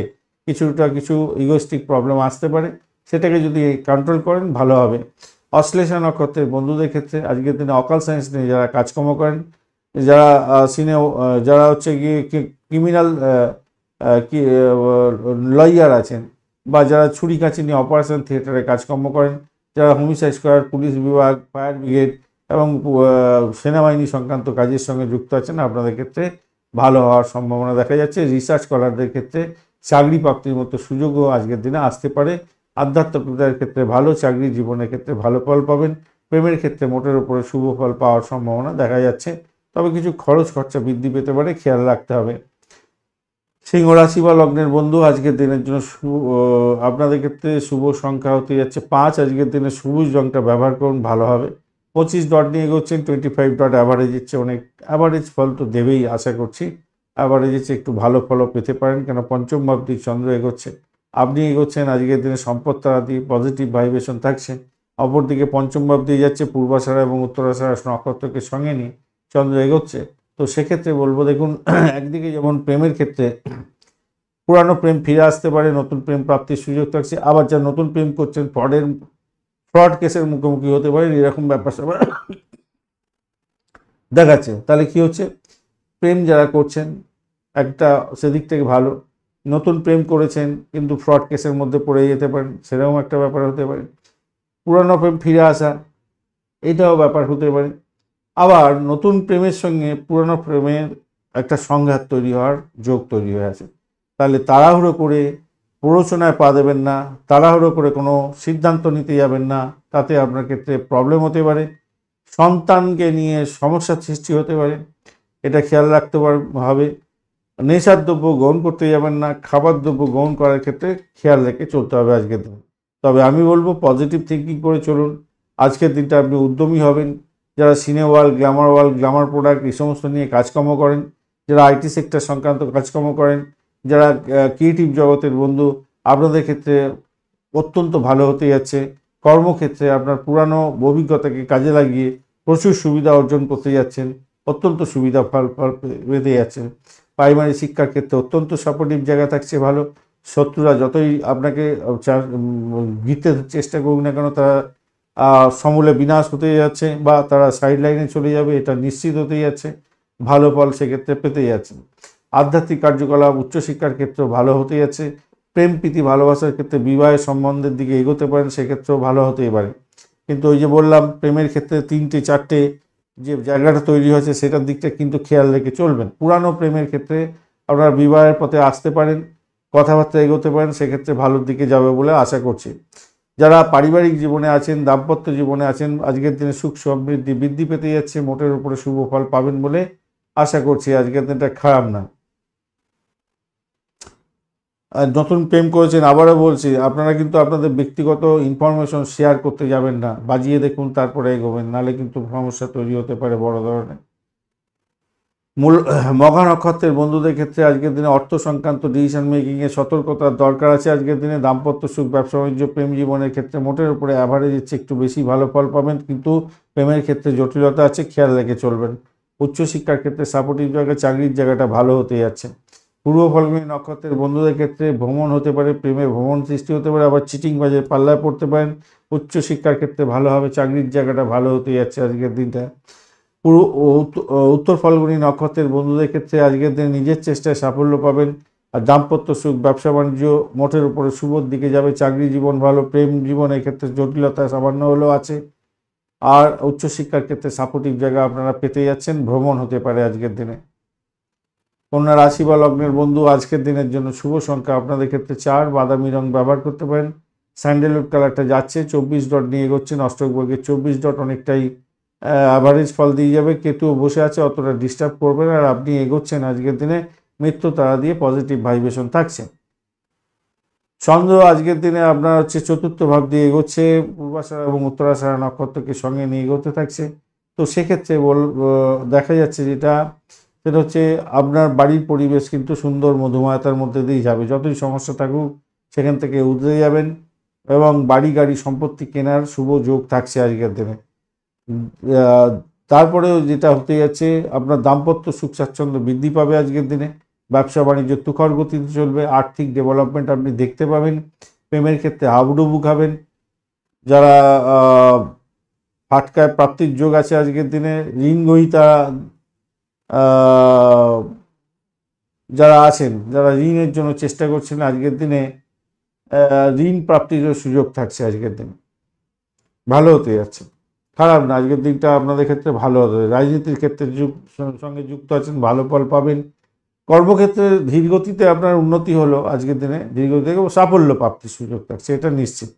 কিছু ইগোস্টিক প্রবলেম আসতে পারে, সেটাকে যদি কন্ট্রোল করেন ভালো হবে। অশ্লেষা নক্ষত্রের বন্ধুদের ক্ষেত্রে আজকের দিনে অকাল সায়েন্স নিয়ে যারা কাজকর্ম করেন, যারা যারা হচ্ছে গিয়ে ক্রিমিনাল লয়ার আছেন, বা যারা ছুরি কাঁচি নিয়ে অপারেশন থিয়েটারে কাজকর্ম করেন, যারা হোমিসাইড স্কোয়াড, পুলিশ বিভাগ, ফায়ার ব্রিগেড এবং সেনাবাহিনী সংক্রান্ত কাজের সঙ্গে যুক্ত আছেন, আপনাদের ক্ষেত্রে ভালো হওয়ার সম্ভাবনা দেখা যাচ্ছে। রিসার্চ স্কলারদের ক্ষেত্রে চাকরি প্রাপ্তির মতো সুযোগও আজকের দিনে আসতে পারে। আধ্যাত্মিকতার ক্ষেত্রে ভালো, চাকরি জীবনের ক্ষেত্রে ভালো ফল পাবেন। প্রেমের ক্ষেত্রে মোটের উপরে শুভ ফল পাওয়ার সম্ভাবনা দেখা যাচ্ছে, তবে কিছু খরচ খরচা বৃদ্ধি পেতে পারে, খেয়াল রাখতে হবে। সিংহ রাশি বা লগ্নের বন্ধু, আজকের দিনের জন্য আপনাদের ক্ষেত্রে শুভ সংখ্যা হতে যাচ্ছে 5। আজকের দিনে সবুজ রংটা ব্যবহার করুন, ভালো হবে। 25 ডট নিয়ে এগোচ্ছেন, 25 ডট অ্যাভারেজ হচ্ছে, অনেক অ্যাভারেজ ফল তো দেবেই আশা করছি। অ্যাভারেজ হচ্ছে একটু ভালো ফলও পেতে পারেন, কেন পঞ্চম ভাবটি চন্দ্র এগোচ্ছে, আপনি এগোচ্ছেন। আজকের দিনে সম্পদ তারা দিয়ে পজিটিভ ভাইব্রেশন থাকছে। অপরদিকে পঞ্চম ভাব দিয়ে যাচ্ছে পূর্বাষাঢ়া এবং উত্তরাষাঢ়া নক্ষত্রকে সঙ্গে নিয়ে চন্দ্র এগোচ্ছে। তো সেক্ষেত্রে বলবো দেখুন, একদিকে যেমন প্রেমের ক্ষেত্রে পুরানো প্রেম ফিরে আসতে পারে, নতুন প্রেম প্রাপ্তির সুযোগ থাকছে। আবার যারা নতুন প্রেম করছেন ফ্রড কেসের মুখোমুখি হতে পারেন, এরকম ব্যাপার স্যাপার দেখাচ্ছে। তাহলে কি হচ্ছে, প্রেম যারা করছেন একটা সেদিক থেকে ভালো, নতুন প্রেম করেছেন কিন্তু ফ্রড কেসের মধ্যে পড়ে যেতে পারেন, সেরকম একটা ব্যাপার হতে পারে। পুরানো প্রেম ফিরে আসা, এটাও ব্যাপার হতে পারে। আবার নতুন প্রেমের সঙ্গে পুরনো প্রেমের একটা সংঘাত তৈরি হওয়ার যোগ তৈরি হয়ে আছে। তাহলে তাড়াহুড়ো করে প্ররোচনায় পা দেবেন না, তাড়াহুড়ো করে কোনো সিদ্ধান্ত নিতে যাবেন না, তাতে আপনার ক্ষেত্রে প্রবলেম হতে পারে, সন্তানকে নিয়ে সমস্যার সৃষ্টি হতে পারে, এটা খেয়াল রাখতে হবে। নেশার দ্রব্য গ্রহণ করতে যাবেন না, খাবার দ্রব্য গ্রহণ করার ক্ষেত্রে খেয়াল রেখে চলতে হবে আজকের দিন। তবে আমি বলবো পজিটিভ থিঙ্কিং করে চলুন, আজকের দিনটা আপনি উদ্যমী হবেন। যারা সিনে ওয়ার্ল্ড, গ্ল্যামার প্রোডাক্ট এই সমস্ত নিয়ে কাজকর্ম করেন, যারা আইটি সেক্টর সংক্রান্ত কাজকর্ম করেন, যারা ক্রিয়েটিভ জগতের বন্ধু, আপনাদের ক্ষেত্রে অত্যন্ত ভালো হতে যাচ্ছে। কর্মক্ষেত্রে আপনার পুরানো অভিজ্ঞতাকে কাজে লাগিয়ে প্রচুর সুবিধা অর্জন করতে যাচ্ছেন, অত্যন্ত সুবিধা ফল পেতে যাচ্ছেন। প্রাইমারি শিক্ষার ক্ষেত্রে অত্যন্ত সাপোর্টিভ জায়গা থাকছে ভালো। শত্রুরা যতই আপনাকে জিততে চেষ্টা করুক না কেন, তারা সমূলে বিনাশ হতে যাচ্ছে বা তারা সাইড লাইনে চলে যাবে, এটা নিশ্চিত হতে যাচ্ছে। ভালো ফল সেক্ষেত্রে পেতে যাচ্ছে। আধ্যাত্মিক কার্যকলাপ, উচ্চশিক্ষার ক্ষেত্রেও ভালো হতে যাচ্ছে। প্রেম প্রীতি ভালোবাসার ক্ষেত্রে বিবাহের সম্বন্ধের দিকে এগোতে পারেন, সেক্ষেত্রেও ভালো হতেই পারে। কিন্তু ওই যে বললাম, প্রেমের ক্ষেত্রে 3-4টে যে জায়গাটা তৈরি হয়েছে সেটার দিকটা কিন্তু খেয়াল রেখে চলবেন। পুরানো প্রেমের ক্ষেত্রে আপনারা বিবাহের পথে আসতে পারেন, কথাবার্তা এগোতে পারেন, সেক্ষেত্রে ভালোর দিকে যাবে বলে আশা করছি। যারা পারিবারিক জীবনে আছেন, দাম্পত্য জীবনে আছেন, আজকের দিনে সুখ সমৃদ্ধি বৃদ্ধি পেতে যাচ্ছে, মোটের উপরে শুভ ফল পাবেন বলে আশা করছি। আজকের দিনটা খারাপ না। আর নতুন প্রেম করেছেন, আবারও বলছি, আপনারা কিন্তু আপনাদের ব্যক্তিগত ইনফরমেশন শেয়ার করতে যাবেন না, বাজিয়ে দেখুন তারপরে এগোবেন, নাহলে কিন্তু সমস্যা তৈরি হতে পারে বড় ধরনের। মঘা নক্ষত্রের বন্ধুদের ক্ষেত্রে আজকের দিনে অর্থ সংক্রান্ত ডিসিশন মেকিংয়ে সতর্কতার দরকার আছে। আজকের দিনে দাম্পত্য সুখ, ব্যবসা বাণিজ্য, প্রেম জীবনের ক্ষেত্রে মোটের উপরে অ্যাভারেজ হচ্ছে, একটু বেশি ভালো ফল পাবেন, কিন্তু প্রেমের ক্ষেত্রে জটিলতা আছে, খেয়াল রেখে চলবেন। উচ্চশিক্ষার ক্ষেত্রে সাপোর্টিভ জায়গায় চাকরির জায়গাটা ভালো হতে যাচ্ছে। পূর্ব ফলগুনি নক্ষত্রের বন্ধুদের ক্ষেত্রে ভ্রমণ হতে পারে, প্রেমে ভ্রমণ সৃষ্টি হতে পারে, আবার চিটিং বাজের পাল্লায় পড়তে পারেন। উচ্চশিক্ষার ক্ষেত্রে ভালো হবে, চাকরির জায়গাটা ভালো হতে যাচ্ছে আজকের দিনটা। পুরো উত্তর ফাল্গুনী নক্ষত্রের বন্ধুদের ক্ষেত্রে আজকের দিনে নিজের চেষ্টায় সাফল্য পাবেন। আর দাম্পত্য সুখ, ব্যবসা বাণিজ্য মোটের উপরে শুভর দিকে যাবে। চাকরি জীবন ভালো, প্রেম জীবনের ক্ষেত্রে জটিলতা সামান্য হলেও আছে। আর উচ্চশিক্ষার ক্ষেত্রে সাপোর্টিভ জায়গা আপনারা পেতে যাচ্ছেন, ভ্রমণ হতে পারে আজকের দিনে। কন্যা রাশি বা লগ্নের বন্ধু, আজকের দিনের জন্য শুভ সংখ্যা আপনাদের ক্ষেত্রে 4, বাদামি রং ব্যবহার করতে পারেন। স্যান্ডেলউড কালারটা যাচ্ছে, 24 ডট নিয়ে এগোচ্ছেন। অষ্টক বর্গের 24 ডট অনেকটাই অ্যাভারেজ ফল দিয়ে যাবে। কেতুও বসে আছে, অতটা ডিস্টার্ব করবে না, আর আপনি এগোচ্ছেন আজকের দিনে মৃত্যু তারা দিয়ে পজিটিভ ভাইব্রেশন থাকছে। চন্দ্র আজকের দিনে আপনার হচ্ছে চতুর্থ ভাব দিয়ে এগোচ্ছে, পূর্বাষাঢ়া এবং উত্তরাষাঢ়া নক্ষত্রকে সঙ্গে নিয়ে এগোতে থাকছে। তো সেক্ষেত্রে দেখা যাচ্ছে সেটা হচ্ছে আপনার বাড়ির পরিবেশ কিন্তু সুন্দর মধুময়তার মধ্যে দিয়ে যাবে। যতই সমস্যা থাকুক সেখান থেকে উতরে যাবেন, এবং বাড়ি গাড়ি সম্পত্তি কেনার শুভ যোগ থাকছে আজকের দিনে। তারপরেও যেটা হতে যাচ্ছে, আপনার দাম্পত্য সুখ স্বাচ্ছন্দ্য বৃদ্ধি পাবে আজকের দিনে। ব্যবসা বাণিজ্য তুখর গতিতে চলবে, আর্থিক ডেভেলপমেন্ট আপনি দেখতে পাবেন। প্রেমের ক্ষেত্রে হাবুডুবু খাবেন। যারা ফাটকায় প্রাপ্তির যোগ আছে আজকের দিনে। ঋণ গ্রহীতা যারা আছেন, যারা ঋণের জন্য চেষ্টা করছেন, আজকের দিনে ঋণ প্রাপ্তির সুযোগ থাকছে আজকের দিনে, ভালো হতে যাচ্ছে, খারাপ না। আজকের দিনটা আপনাদের ক্ষেত্রে ভালো হবে। রাজনীতির ক্ষেত্রে সঙ্গে যুক্ত আছেন, ভালো ফল পাবেন। কর্মক্ষেত্রে ধীরগতিতে আপনার উন্নতি হলো আজকের দিনে, ধীরগতিতে সাফল্য প্রাপ্তির সুযোগ থাকছে, এটা নিশ্চিত।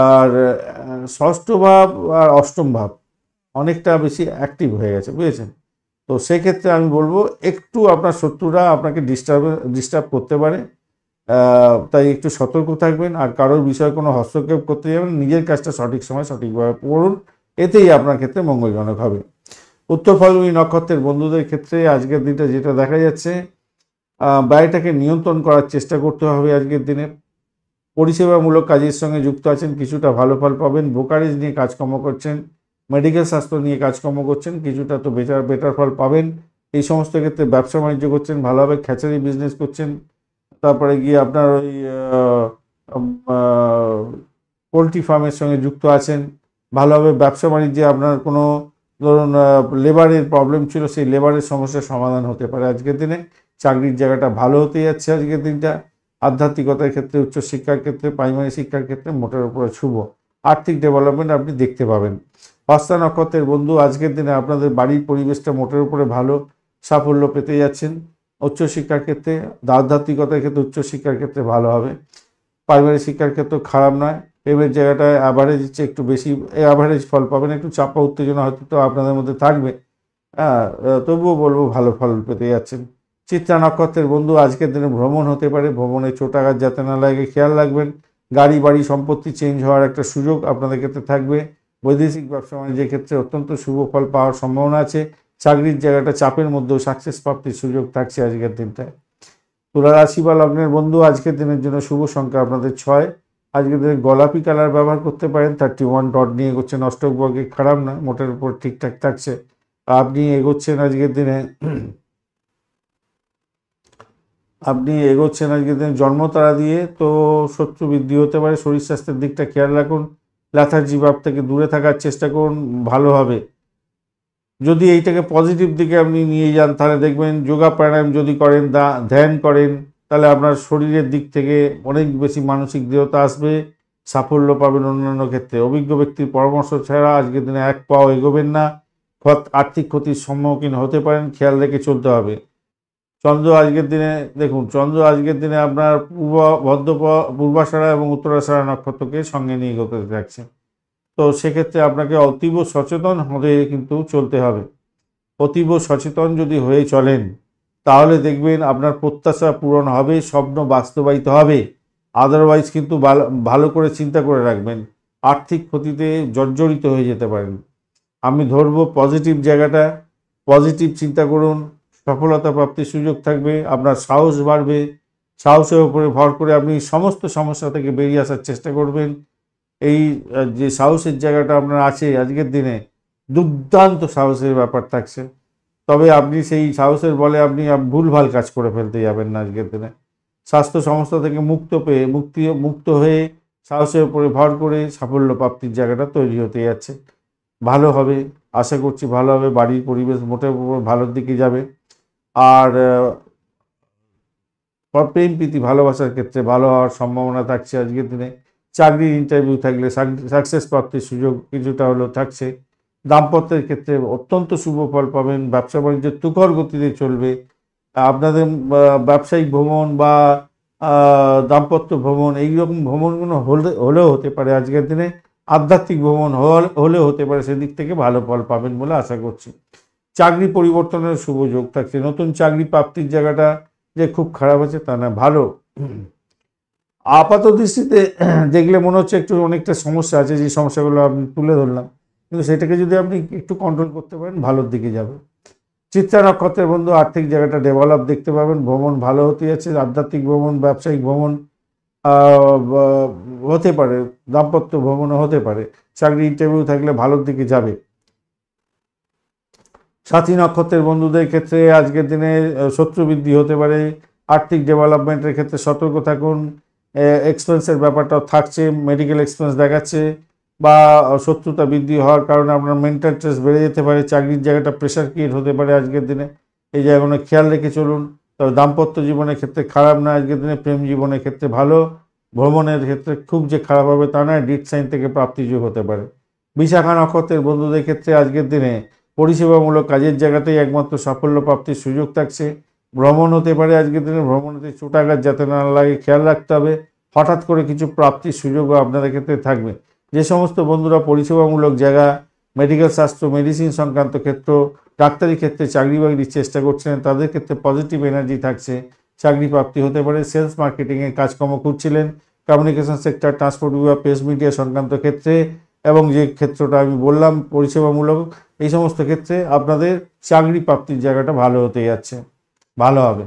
আর ষষ্ঠ ভাব আর অষ্টম ভাব অনেকটা বেশি অ্যাক্টিভ হয়ে গেছে, বুঝেছেন। তো সেক্ষেত্রে আমি বলবো একটু আপনার শত্রুরা আপনাকে ডিস্টার্ব করতে পারে, তাই একটু সতর্ক থাকবেন। আর কারোর বিষয়ে কোনো হস্তক্ষেপ করতে যাবেন, নিজের কাজটা সঠিক সময় সঠিকভাবে করুন, এতেই আপনার ক্ষেত্রে মঙ্গলজনক হবে। উত্তর ফাল্গুনী নক্ষত্রের বন্ধুদের ক্ষেত্রে আজকের দিনটা যেটা দেখা যাচ্ছে, ব্যয়টাকে নিয়ন্ত্রণ করার চেষ্টা করতে হবে আজকের দিনে। পরিষেবামূলক কাজের সঙ্গে যুক্ত আছেন, কিছুটা ভালো ফল পাবেন। ব্রোকারেজ নিয়ে কাজকর্ম করছেন, মেডিকেল স্বাস্থ্য নিয়ে কাজকর্ম করছেন, কিছুটা তো বেটার ফল পাবেন। এই সমস্ত ক্ষেত্রে ব্যবসা বাণিজ্য করছেন ভালোভাবে, খ্যাচারি বিজনেস করছেন, তারপরে গিয়ে আপনার ওই পোলট্রি ফার্মের সঙ্গে যুক্ত আছেন, ভালোভাবে ব্যবসা বাণিজ্যে আপনার কোনো ধরুন লেবারের প্রবলেম ছিল, সেই লেবারের সমস্যার সমাধান হতে পারে আজকের দিনে। চাকরির জায়গাটা ভালো হতে যাচ্ছে আজকের দিনটা। আধ্যাত্মিকতার ক্ষেত্রে, উচ্চশিক্ষার ক্ষেত্রে, প্রাইমারি শিক্ষার ক্ষেত্রে মোটের উপরে শুভ। আর্থিক ডেভেলপমেন্ট আপনি দেখতে পাবেন। হস্তা নক্ষত্রের বন্ধু আজকের দিনে আপনাদের বাড়ির পরিবেশটা মোটের উপরে ভালো, সাফল্য পেতে যাচ্ছেন। উচ্চশিক্ষার ক্ষেত্রে, আধ্যাত্মিকতার ক্ষেত্রে, উচ্চশিক্ষার ক্ষেত্রে ভালো হবে। প্রাইমারি শিক্ষার ক্ষেত্রেও খারাপ নয়। প্রেমের জায়গাটায় অ্যাভারেজ হচ্ছে একটু বেশি, অ্যাভারেজ ফল পাবেন। একটু চাপা উত্তেজনা হয়তো তো আপনাদের মধ্যে থাকবে, তবুও বলবো ভালো ফল পেতে যাচ্ছেন। চিত্রা নক্ষত্রের বন্ধু আজকের দিনে ভ্রমণ হতে পারে, ভ্রমণে চোট আঘাত যাতে না লাগে খেয়াল রাখবেন। গাড়ি বাড়ি সম্পত্তি চেঞ্জ হওয়ার একটা সুযোগ আপনাদের ক্ষেত্রে থাকবে। বৈদেশিক ব্যবসা বাণিজ্যের ক্ষেত্রে অত্যন্ত শুভ ফল পাওয়ার সম্ভাবনা আছে। চাকরির জায়গাটা চাপের মধ্যেও সাকসেস প্রাপ্তির সুযোগ থাকছে আজকের দিনটায়। তুলা রাশি বা লগ্নের বন্ধু আজকের দিনের জন্য শুভ সংখ্যা আপনাদের 6। আজকের দিনে গোলাপি কালার ব্যবহার করতে পারেন। 31 ডট নিয়ে এগোচ্ছেন, অষ্টক বর্গে খারাপ না, মোটের উপর ঠিকঠাক থাকছে। আপনি এগোচ্ছেন আজকের দিনে আজকের দিনে জন্মতারা দিয়ে, তো শত্রু বৃদ্ধি হতে পারে। শরীর স্বাস্থ্যের দিকটা খেয়াল রাখুন, ল্যাথার্জি ভাব থেকে দূরে থাকার চেষ্টা করুন, ভালো হবে। যদি এইটাকে পজিটিভ দিকে আপনি নিয়ে যান তাহলে দেখবেন যোগা প্রাণায়াম যদি করেন, ধ্যান করেন, তাহলে আপনার শরীরের দিক থেকে অনেক বেশি মানসিক দৃঢ়তা আসবে, সাফল্য পাবেন অন্যান্য ক্ষেত্রে। অভিজ্ঞ ব্যক্তির পরামর্শ ছাড়া আজকের দিনে এক পাও এগোবেন না, আর্থিক ক্ষতির সম্মুখীন হতে পারেন, খেয়াল রেখে চলতে হবে। চন্দ্র আজকের দিনে দেখুন, চন্দ্র আজকের দিনে আপনার পূর্বাষাঢ়া এবং উত্তরাষাঢ়া নক্ষত্রকে সঙ্গে নিয়ে এগোতে থাকছে। তো সেক্ষেত্রে আপনাকে অতীব সচেতন হয়ে কিন্তু চলতে হবে। অতীব সচেতন যদি হয়ে চলেন তাহলে দেখবেন আপনার প্রত্যাশা পূরণ হবে, স্বপ্ন বাস্তবায়িত হবে। আদারওয়াইজ কিন্তু ভালো করে চিন্তা করে রাখবেন, আর্থিক ক্ষতিতে জর্জরিত হয়ে যেতে পারেন। আমি ধরবো পজিটিভ জায়গাটা, পজিটিভ চিন্তা করুন, সফলতা প্রাপ্তির সুযোগ থাকবে, আপনার সাহস বাড়বে। সাহসের উপরে ভর করে আপনি সমস্ত সমস্যা থেকে বেরিয়ে আসার চেষ্টা করবেন। এই যে সাহসের জায়গাটা আপনার আছে আজকের দিনে, দুর্দান্ত সাহসের ব্যাপার থাকছে। তবে আপনি সেই সাহসের বলে আপনি ভুলভাল কাজ করে ফেলতে যাবেন না আজকের দিনে। স্বাস্থ্য সমস্যা থেকে মুক্ত হয়ে সাহসের উপরে ভর করে সাফল্য প্রাপ্তির জায়গাটা তৈরি হতে যাচ্ছে। ভালো হবে, আশা করছি ভালো হবে। বাড়ির পরিবেশ মোটের উপর ভালোর দিকে যাবে। আর প্রেম প্রীতি ভালোবাসার ক্ষেত্রে ভালো হওয়ার সম্ভাবনা থাকছে আজকের দিনে। চাকরির ইন্টারভিউ থাকলে সাকসেস প্রাপ্তির সুযোগ কিছুটা হলেও থাকছে। দাম্পত্যের ক্ষেত্রে অত্যন্ত শুভ ফল পাবেন, ব্যবসা বাণিজ্য তুখর গতিতে চলবে। আপনাদের ব্যবসায়িক ভ্রমণ বা দাম্পত্য ভ্রমণ, এইরকম ভ্রমণগুলো হলেও হতে পারে আজকের দিনে। আধ্যাত্মিক ভ্রমণ হলেও হতে পারে, সেদিক থেকে ভালো ফল পাবেন বলে আশা করছি। চাকরি পরিবর্তনের শুভ যোগ থাকছে। নতুন চাকরি প্রাপ্তির জায়গাটা যে খুব খারাপ আছে তা না, ভালো। আপাত দৃষ্টিতে দেখলে মনে হচ্ছে একটু অনেকটা সমস্যা আছে, যে সমস্যাগুলো আমি তুলে ধরলাম, কিন্তু সেটাকে যদি আপনি একটু কন্ট্রোল করতে পারেন ভালোর দিকে যাবে। চিত্রা নক্ষত্রের বন্ধু আর্থিক জায়গাটা ডেভেলপ দেখতে পাবেন, ভ্রমণ ভালো হতে যাচ্ছে। আধ্যাত্মিক ভ্রমণ, ব্যবসায়িক ভ্রমণ হতে পারে, দাম্পত্য ভ্রমণও হতে পারে। চাকরি ইন্টারভিউ থাকলে ভালোর দিকে যাবে। সাথী নক্ষত্রের বন্ধুদের ক্ষেত্রে আজকের দিনে শত্রু বৃদ্ধি হতে পারে। আর্থিক ডেভেলপমেন্টের ক্ষেত্রে সতর্ক থাকুন। এক্সপেন্সের ব্যাপারটাও থাকছে, মেডিকেল এক্সপেন্স দেখাচ্ছে, বা শত্রুতা বৃদ্ধি হওয়ার কারণে আপনার মেন্টাল স্ট্রেস বেড়ে যেতে পারে। চাকরির জায়গাটা প্রেশার ক্রিয়েট হতে পারে আজকের দিনে, এই জায়গাগুলো খেয়াল রেখে চলুন। তবে দাম্পত্য জীবনের ক্ষেত্রে খারাপ না আজকের দিনে, প্রেম জীবনের ক্ষেত্রে ভালো। ভ্রমণের ক্ষেত্রে খুব যে খারাপ হবে তা নয়, ডিট সাইন থেকে প্রাপ্তিযোগ হতে পারে। বিশাখা নক্ষত্রের বন্ধুদের ক্ষেত্রে আজকের দিনে পরিষেবামূলক কাজের জায়গাতেই একমাত্র সাফল্য প্রাপ্তির সুযোগ থাকছে। ভ্রমণ হতে পারে আজকের দিনে, ভ্রমণেতে চোটাঘাত যাতে না লাগে খেয়াল রাখতে হবে। হঠাৎ করে কিছু প্রাপ্তির সুযোগও আপনাদের ক্ষেত্রে থাকবে। যে সমস্ত বন্ধুরা পরিষেবামূলক জায়গা, মেডিকেল স্বাস্থ্য, মেডিসিন সংক্রান্ত ক্ষেত্র, ডাক্তারি ক্ষেত্রে চাকরি বাকরির চেষ্টা করছেন তাদের ক্ষেত্রে পজিটিভ এনার্জি থাকছে, চাকরি প্রাপ্তি হতে পারে। সেলস মার্কেটিংয়ের কাজকর্ম করছিলেন, কমিউনিকেশন সেক্টর, ট্রান্সপোর্ট বিভাগ, প্রেস মিডিয়া সংক্রান্ত ক্ষেত্রে এবং যে ক্ষেত্রটা আমি বললাম পরিষেবামূলক, এই সমস্ত ক্ষেত্রে আপনাদের চাকরি প্রাপ্তির জায়গাটা ভালো হতে যাচ্ছে, ভালো হবে।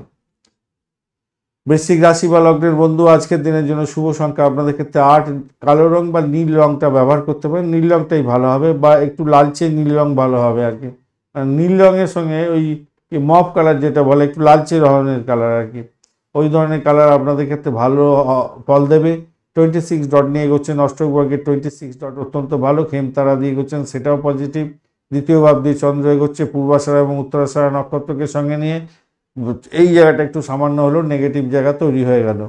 বৃশ্চিক রাশি বা লগ্নের বন্ধু, আজকের দিনের জন্য শুভ সংখ্যা আপনাদের ক্ষেত্রে 8, কালো রং বা নীল রংটা ব্যবহার করতে পারেন, নীল রংটাই ভালো হবে, বা একটু লালচে নীল রং ভালো হবে আর কি। নীল রঙের সঙ্গে ওই মফ কালার যেটা বলে, একটু লালচে ধরনের কালার আর কি, ওই ধরনের কালার আপনাদের ক্ষেত্রে ভালো ফল দেবে। 26 ডট নিয়ে এগোচ্ছেন, অষ্টক বর্গের 26 ডট অত্যন্ত ভালো, খেমতারা দিয়ে এগোচ্ছেন, সেটাও পজিটিভ। দ্বিতীয় ভাব দিয়ে চন্দ্র এগোচ্ছে পূর্বাষাঢ়া এবং উত্তরাষাঢ়া নক্ষত্রকে সঙ্গে নিয়ে, এই জায়গাটা একটু সামান্য হলেও নেগেটিভ জায়গা তৈরি হয়ে গেল।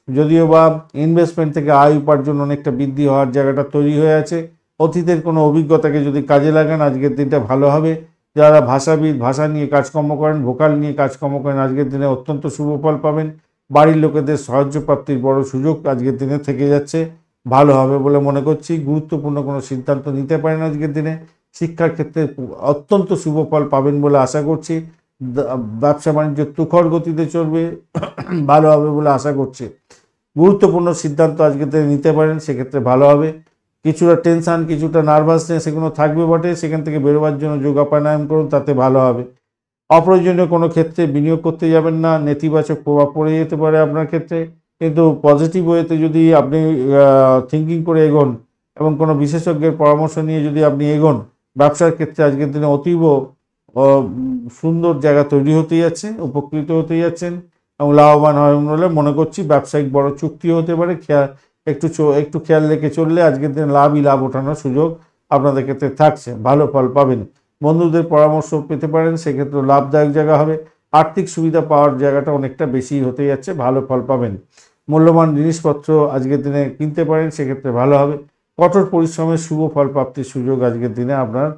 যদিও বা ইনভেস্টমেন্ট থেকে আয় উপার্জন অনেকটা বৃদ্ধি হওয়ার জায়গাটা তৈরি হয়ে আছে। অতীতের কোনো অভিজ্ঞতাকে যদি কাজে লাগান আজকের দিনটা ভালো হবে। যারা ভাষাবিদ, ভাষা নিয়ে কাজকর্ম করেন, ভোকাল নিয়ে কাজকর্ম করেন, আজকের দিনে অত্যন্ত শুভ ফল পাবেন। বাড়ির লোকেদের সাহায্য প্রাপ্তির বড় সুযোগ আজকের দিনে থেকে যাচ্ছে, ভালো হবে বলে মনে করছি। গুরুত্বপূর্ণ কোনো সিদ্ধান্ত নিতে পারেন আজকের দিনে। শিক্ষার ক্ষেত্রে অত্যন্ত শুভ ফল পাবেন বলে আশা করছি। ব্যবসা বাণিজ্য তুখর গতিতে চলবে, ভালো হবে বলে আশা করছি। গুরুত্বপূর্ণ সিদ্ধান্ত আজকে নিতে পারেন, সেক্ষেত্রে ভালো হবে। কিছুটা টেনশান, কিছুটা নার্ভাসনেস এগুলো থাকবে বটে, সেখান থেকে বেরোবার জন্য যোগাপ্রাণায়াম করুন, তাতে ভালো হবে। অপ্রয়োজনীয় কোনো ক্ষেত্রে বিনিয়োগ করতে যাবেন না, নেতিবাচক প্রভাব পড়ে যেতে পারে আপনার ক্ষেত্রে। কিন্তু পজিটিভ ওয়েতে যদি আপনি থিঙ্কিং করে এগোন এবং কোনো বিশেষজ্ঞের পরামর্শ নিয়ে যদি আপনি এগোন, ব্যবসার ক্ষেত্রে আজকের দিনে অতীব সুন্দর জায়গা তৈরি হতে যাচ্ছে, উপকৃত হতে যাচ্ছেন এবং লাভবান হবেন বলে মনে করছি। ব্যবসায়িক বড় চুক্তিও হতে পারে, একটু খেয়াল রেখে চললে আজকের দিনে লাভই লাভ ওঠানোর সুযোগ আপনাদের ক্ষেত্রে থাকছে, ভালো ফল পাবেন। বন্ধুদের পরামর্শ পেতে পারেন, সেক্ষেত্রে লাভদায়ক জায়গা হবে। আর্থিক সুবিধা পাওয়ার জায়গাটা অনেকটা বেশি হতে যাচ্ছে, ভালো ফল পাবেন। মূল্যবান জিনিসপত্র আজকের দিনে কিনতে পারেন, সেক্ষেত্রে ভালো হবে। কঠোর পরিশ্রমের শুভ ফল প্রাপ্তির সুযোগ আজকের দিনে আপনার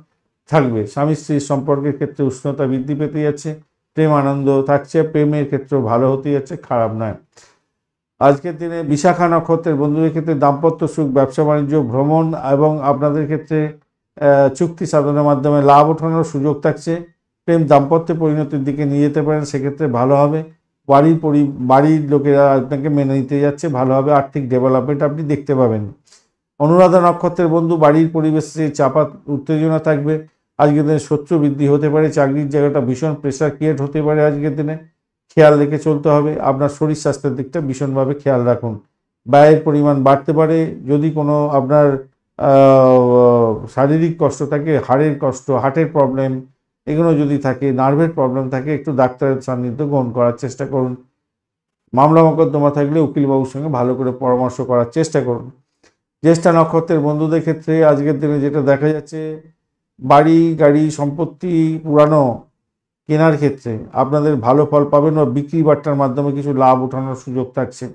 থাকবে। স্বামী স্ত্রীর সম্পর্কের ক্ষেত্রে উষ্ণতা বৃদ্ধি পেতে যাচ্ছে, প্রেম আনন্দ থাকছে, প্রেমের ক্ষেত্রেও ভালো হতে যাচ্ছে, খারাপ নয়। আজকের দিনে বিশাখা নক্ষত্রের বন্ধুদের ক্ষেত্রে দাম্পত্য সুখ, ব্যবসা বাণিজ্য, ভ্রমণ এবং আপনাদের ক্ষেত্রে চুক্তি সাধনের মাধ্যমে লাভ ওঠানোর সুযোগ থাকছে। প্রেম দাম্পত্যে পরিণতির দিকে নিয়ে যেতে পারেন, সেক্ষেত্রে ভালো হবে। বাড়ির লোকেরা আপনাকে মেনে নিতে যাচ্ছে, ভালো হবে। আর্থিক ডেভেলপমেন্ট আপনি দেখতে পাবেন। অনুরাধা নক্ষত্রের বন্ধু, বাড়ির পরিবেশে চাপা উত্তেজনা থাকবে। আজকের দিনে শত্রু বৃদ্ধি হতে পারে, চাকরির জায়গাটা ভীষণ প্রেশার ক্রিয়েট হতে পারে আজকের দিনে, খেয়াল রেখে চলতে হবে। আপনার শরীর স্বাস্থ্যের দিকটা ভীষণভাবে খেয়াল রাখুন। ব্যয়ের পরিমাণ বাড়তে পারে, যদি কোনো আপনার শারীরিক কষ্ট থাকে, হাড়ের কষ্ট, হার্টের প্রবলেম এগুলো যদি থাকে, নার্ভের প্রবলেম থাকে, একটু ডাক্তারের সান্নিধ্য গ্রহণ করার চেষ্টা করুন। মামলা মোকদ্দমা থাকলে উকিলবাবুর সঙ্গে ভালো করে পরামর্শ করার চেষ্টা করুন। জ্যেষ্ঠা নক্ষত্রের বন্ধুদের ক্ষেত্রে আজকের দিনে যেটা দেখা যাচ্ছে, বাড়ি গাড়ি সম্পত্তি পুরানো কেনার ক্ষেত্রে আপনাদের ভালো ফল পাবেন বা বিক্রি বাট্টার মাধ্যমে কিছু লাভ ওঠানোর সুযোগ থাকছে।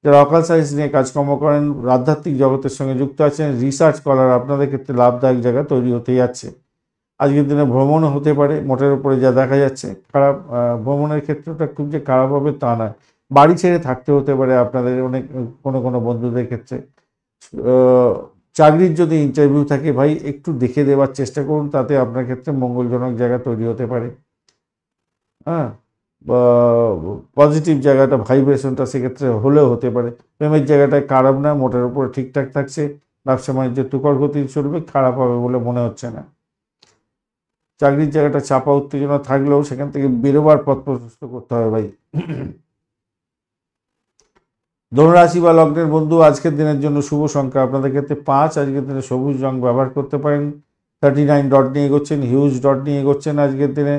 যারা অকাল সায়েন্স নিয়ে কাজকর্ম করেন, আধ্যাত্মিক জগতের সঙ্গে যুক্ত আছেন, রিসার্চ করার আপনাদের ক্ষেত্রে লাভদায়ক জায়গা তৈরি হতে যাচ্ছে। আজকের দিনে ভ্রমণও হতে পারে, মোটের উপরে যা দেখা যাচ্ছে খারাপ। ভ্রমণের ক্ষেত্রটা খুব যে খারাপ হবে তা নয়, বাড়ি ছেড়ে থাকতে হতে পারে আপনাদের অনেক কোনো বন্ধুদের ক্ষেত্রে। চাকরির যদি ইন্টারভিউ থাকে ভাই একটু দেখে দেওয়ার চেষ্টা করুন, তাতে আপনার ক্ষেত্রে মঙ্গলজনক জায়গা তৈরি হতে পারে। হ্যাঁ, পজিটিভ জায়গাটা ভাইব্রেশনটা সেক্ষেত্রে হলেও হতে পারে। প্রেমের জায়গাটায় খারাপ না, মোটের উপরে ঠিকঠাক থাকছে। ব্যবসা বাণিজ্য তুখর গতি চলবে, খারাপ হবে বলে মনে হচ্ছে না। চাকরির জায়গাটা চাপা উত্তেজনা থাকলেও সেখান থেকে বেরোবার পথ প্রশস্ত করতে হবে ভাই। ধনুরাশি বা লগ্নের বন্ধু, আজকের দিনের জন্য শুভ সংখ্যা আপনাদের ক্ষেত্রে 5, আজকের দিনে সবুজ রং ব্যবহার করতে পারেন। 39 ডট নিয়ে এগোচ্ছেন, হিউজ ডট নিয়ে এগোচ্ছেন আজকের দিনে।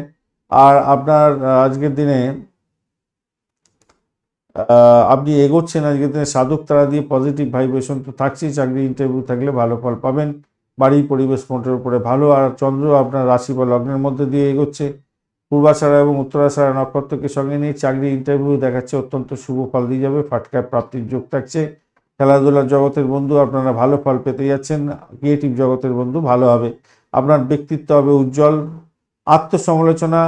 আর আপনার আজকের দিনে আপনি এগোচ্ছেন আজকের দিনে সাধক তারা দিয়ে, পজিটিভ ভাইব্রেশন তো থাকছেই। চাকরি ইন্টারভিউ থাকলে ভালো ফল পাবেন। বাড়ির পরিবেশ মোটের উপরে ভালো। আর চন্দ্র আপনার রাশি বা লগ্নের মধ্যে দিয়ে এগোচ্ছে পূর্বাষাঢ়া এবং উত্তরাষাঢ়া নক্ষত্রকে সঙ্গে নিয়ে, চাকরি ইন্টারভিউ দেখাচ্ছে অত্যন্ত শুভ ফল দিয়ে যাবে, ফাটকায় প্রাপ্তির যোগ থাকছে। খেলাধুলার জগতের বন্ধু আপনারা ভালো ফল পেতে যাচ্ছেন। ক্রিয়েটিভ জগতের বন্ধু ভালো হবে, আপনার ব্যক্তিত্ব হবে উজ্জ্বল। আত্মসমালোচনা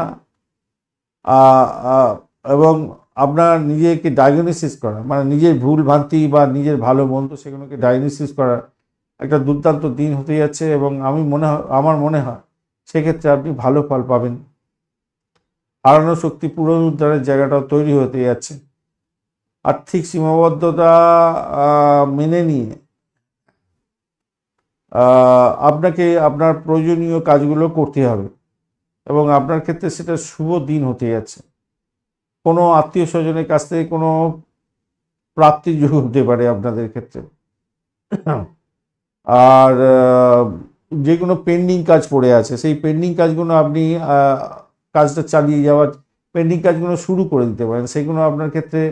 এবং আপনার নিজেকে ডায়াগনোসিস করা, মানে নিজের ভুল ভ্রান্তি বা নিজের ভালো মন্দ সেগুলোকে ডায়াগনোসিস করার একটা দুর্দান্ত দিন হতে যাচ্ছে। এবং আমার মনে হয় সেক্ষেত্রে আপনি ভালো ফল পাবেন। হারানো শক্তি পুনরুদ্ধারের জায়গাটাও তৈরি হতে যাচ্ছে। আর্থিক সীমাবদ্ধতা মেনে নিয়ে আপনাকে আপনার প্রয়োজনীয় কাজগুলো করতে হবে এবং আপনার ক্ষেত্রে সেটা শুভ দিন হতে যাচ্ছে। কোনো আত্মীয় স্বজনের কাছ থেকে কোনো প্রাপ্তির যোগ হতে পারে আপনাদের ক্ষেত্রে। আর যে কোনো পেন্ডিং কাজ পড়ে আছে, সেই পেন্ডিং কাজগুলো আপনি কাজটা চালিয়ে যাওয়ার পেন্ডিং কাজগুলো শুরু করে দিতে পারেন, সেগুলো আপনার ক্ষেত্রে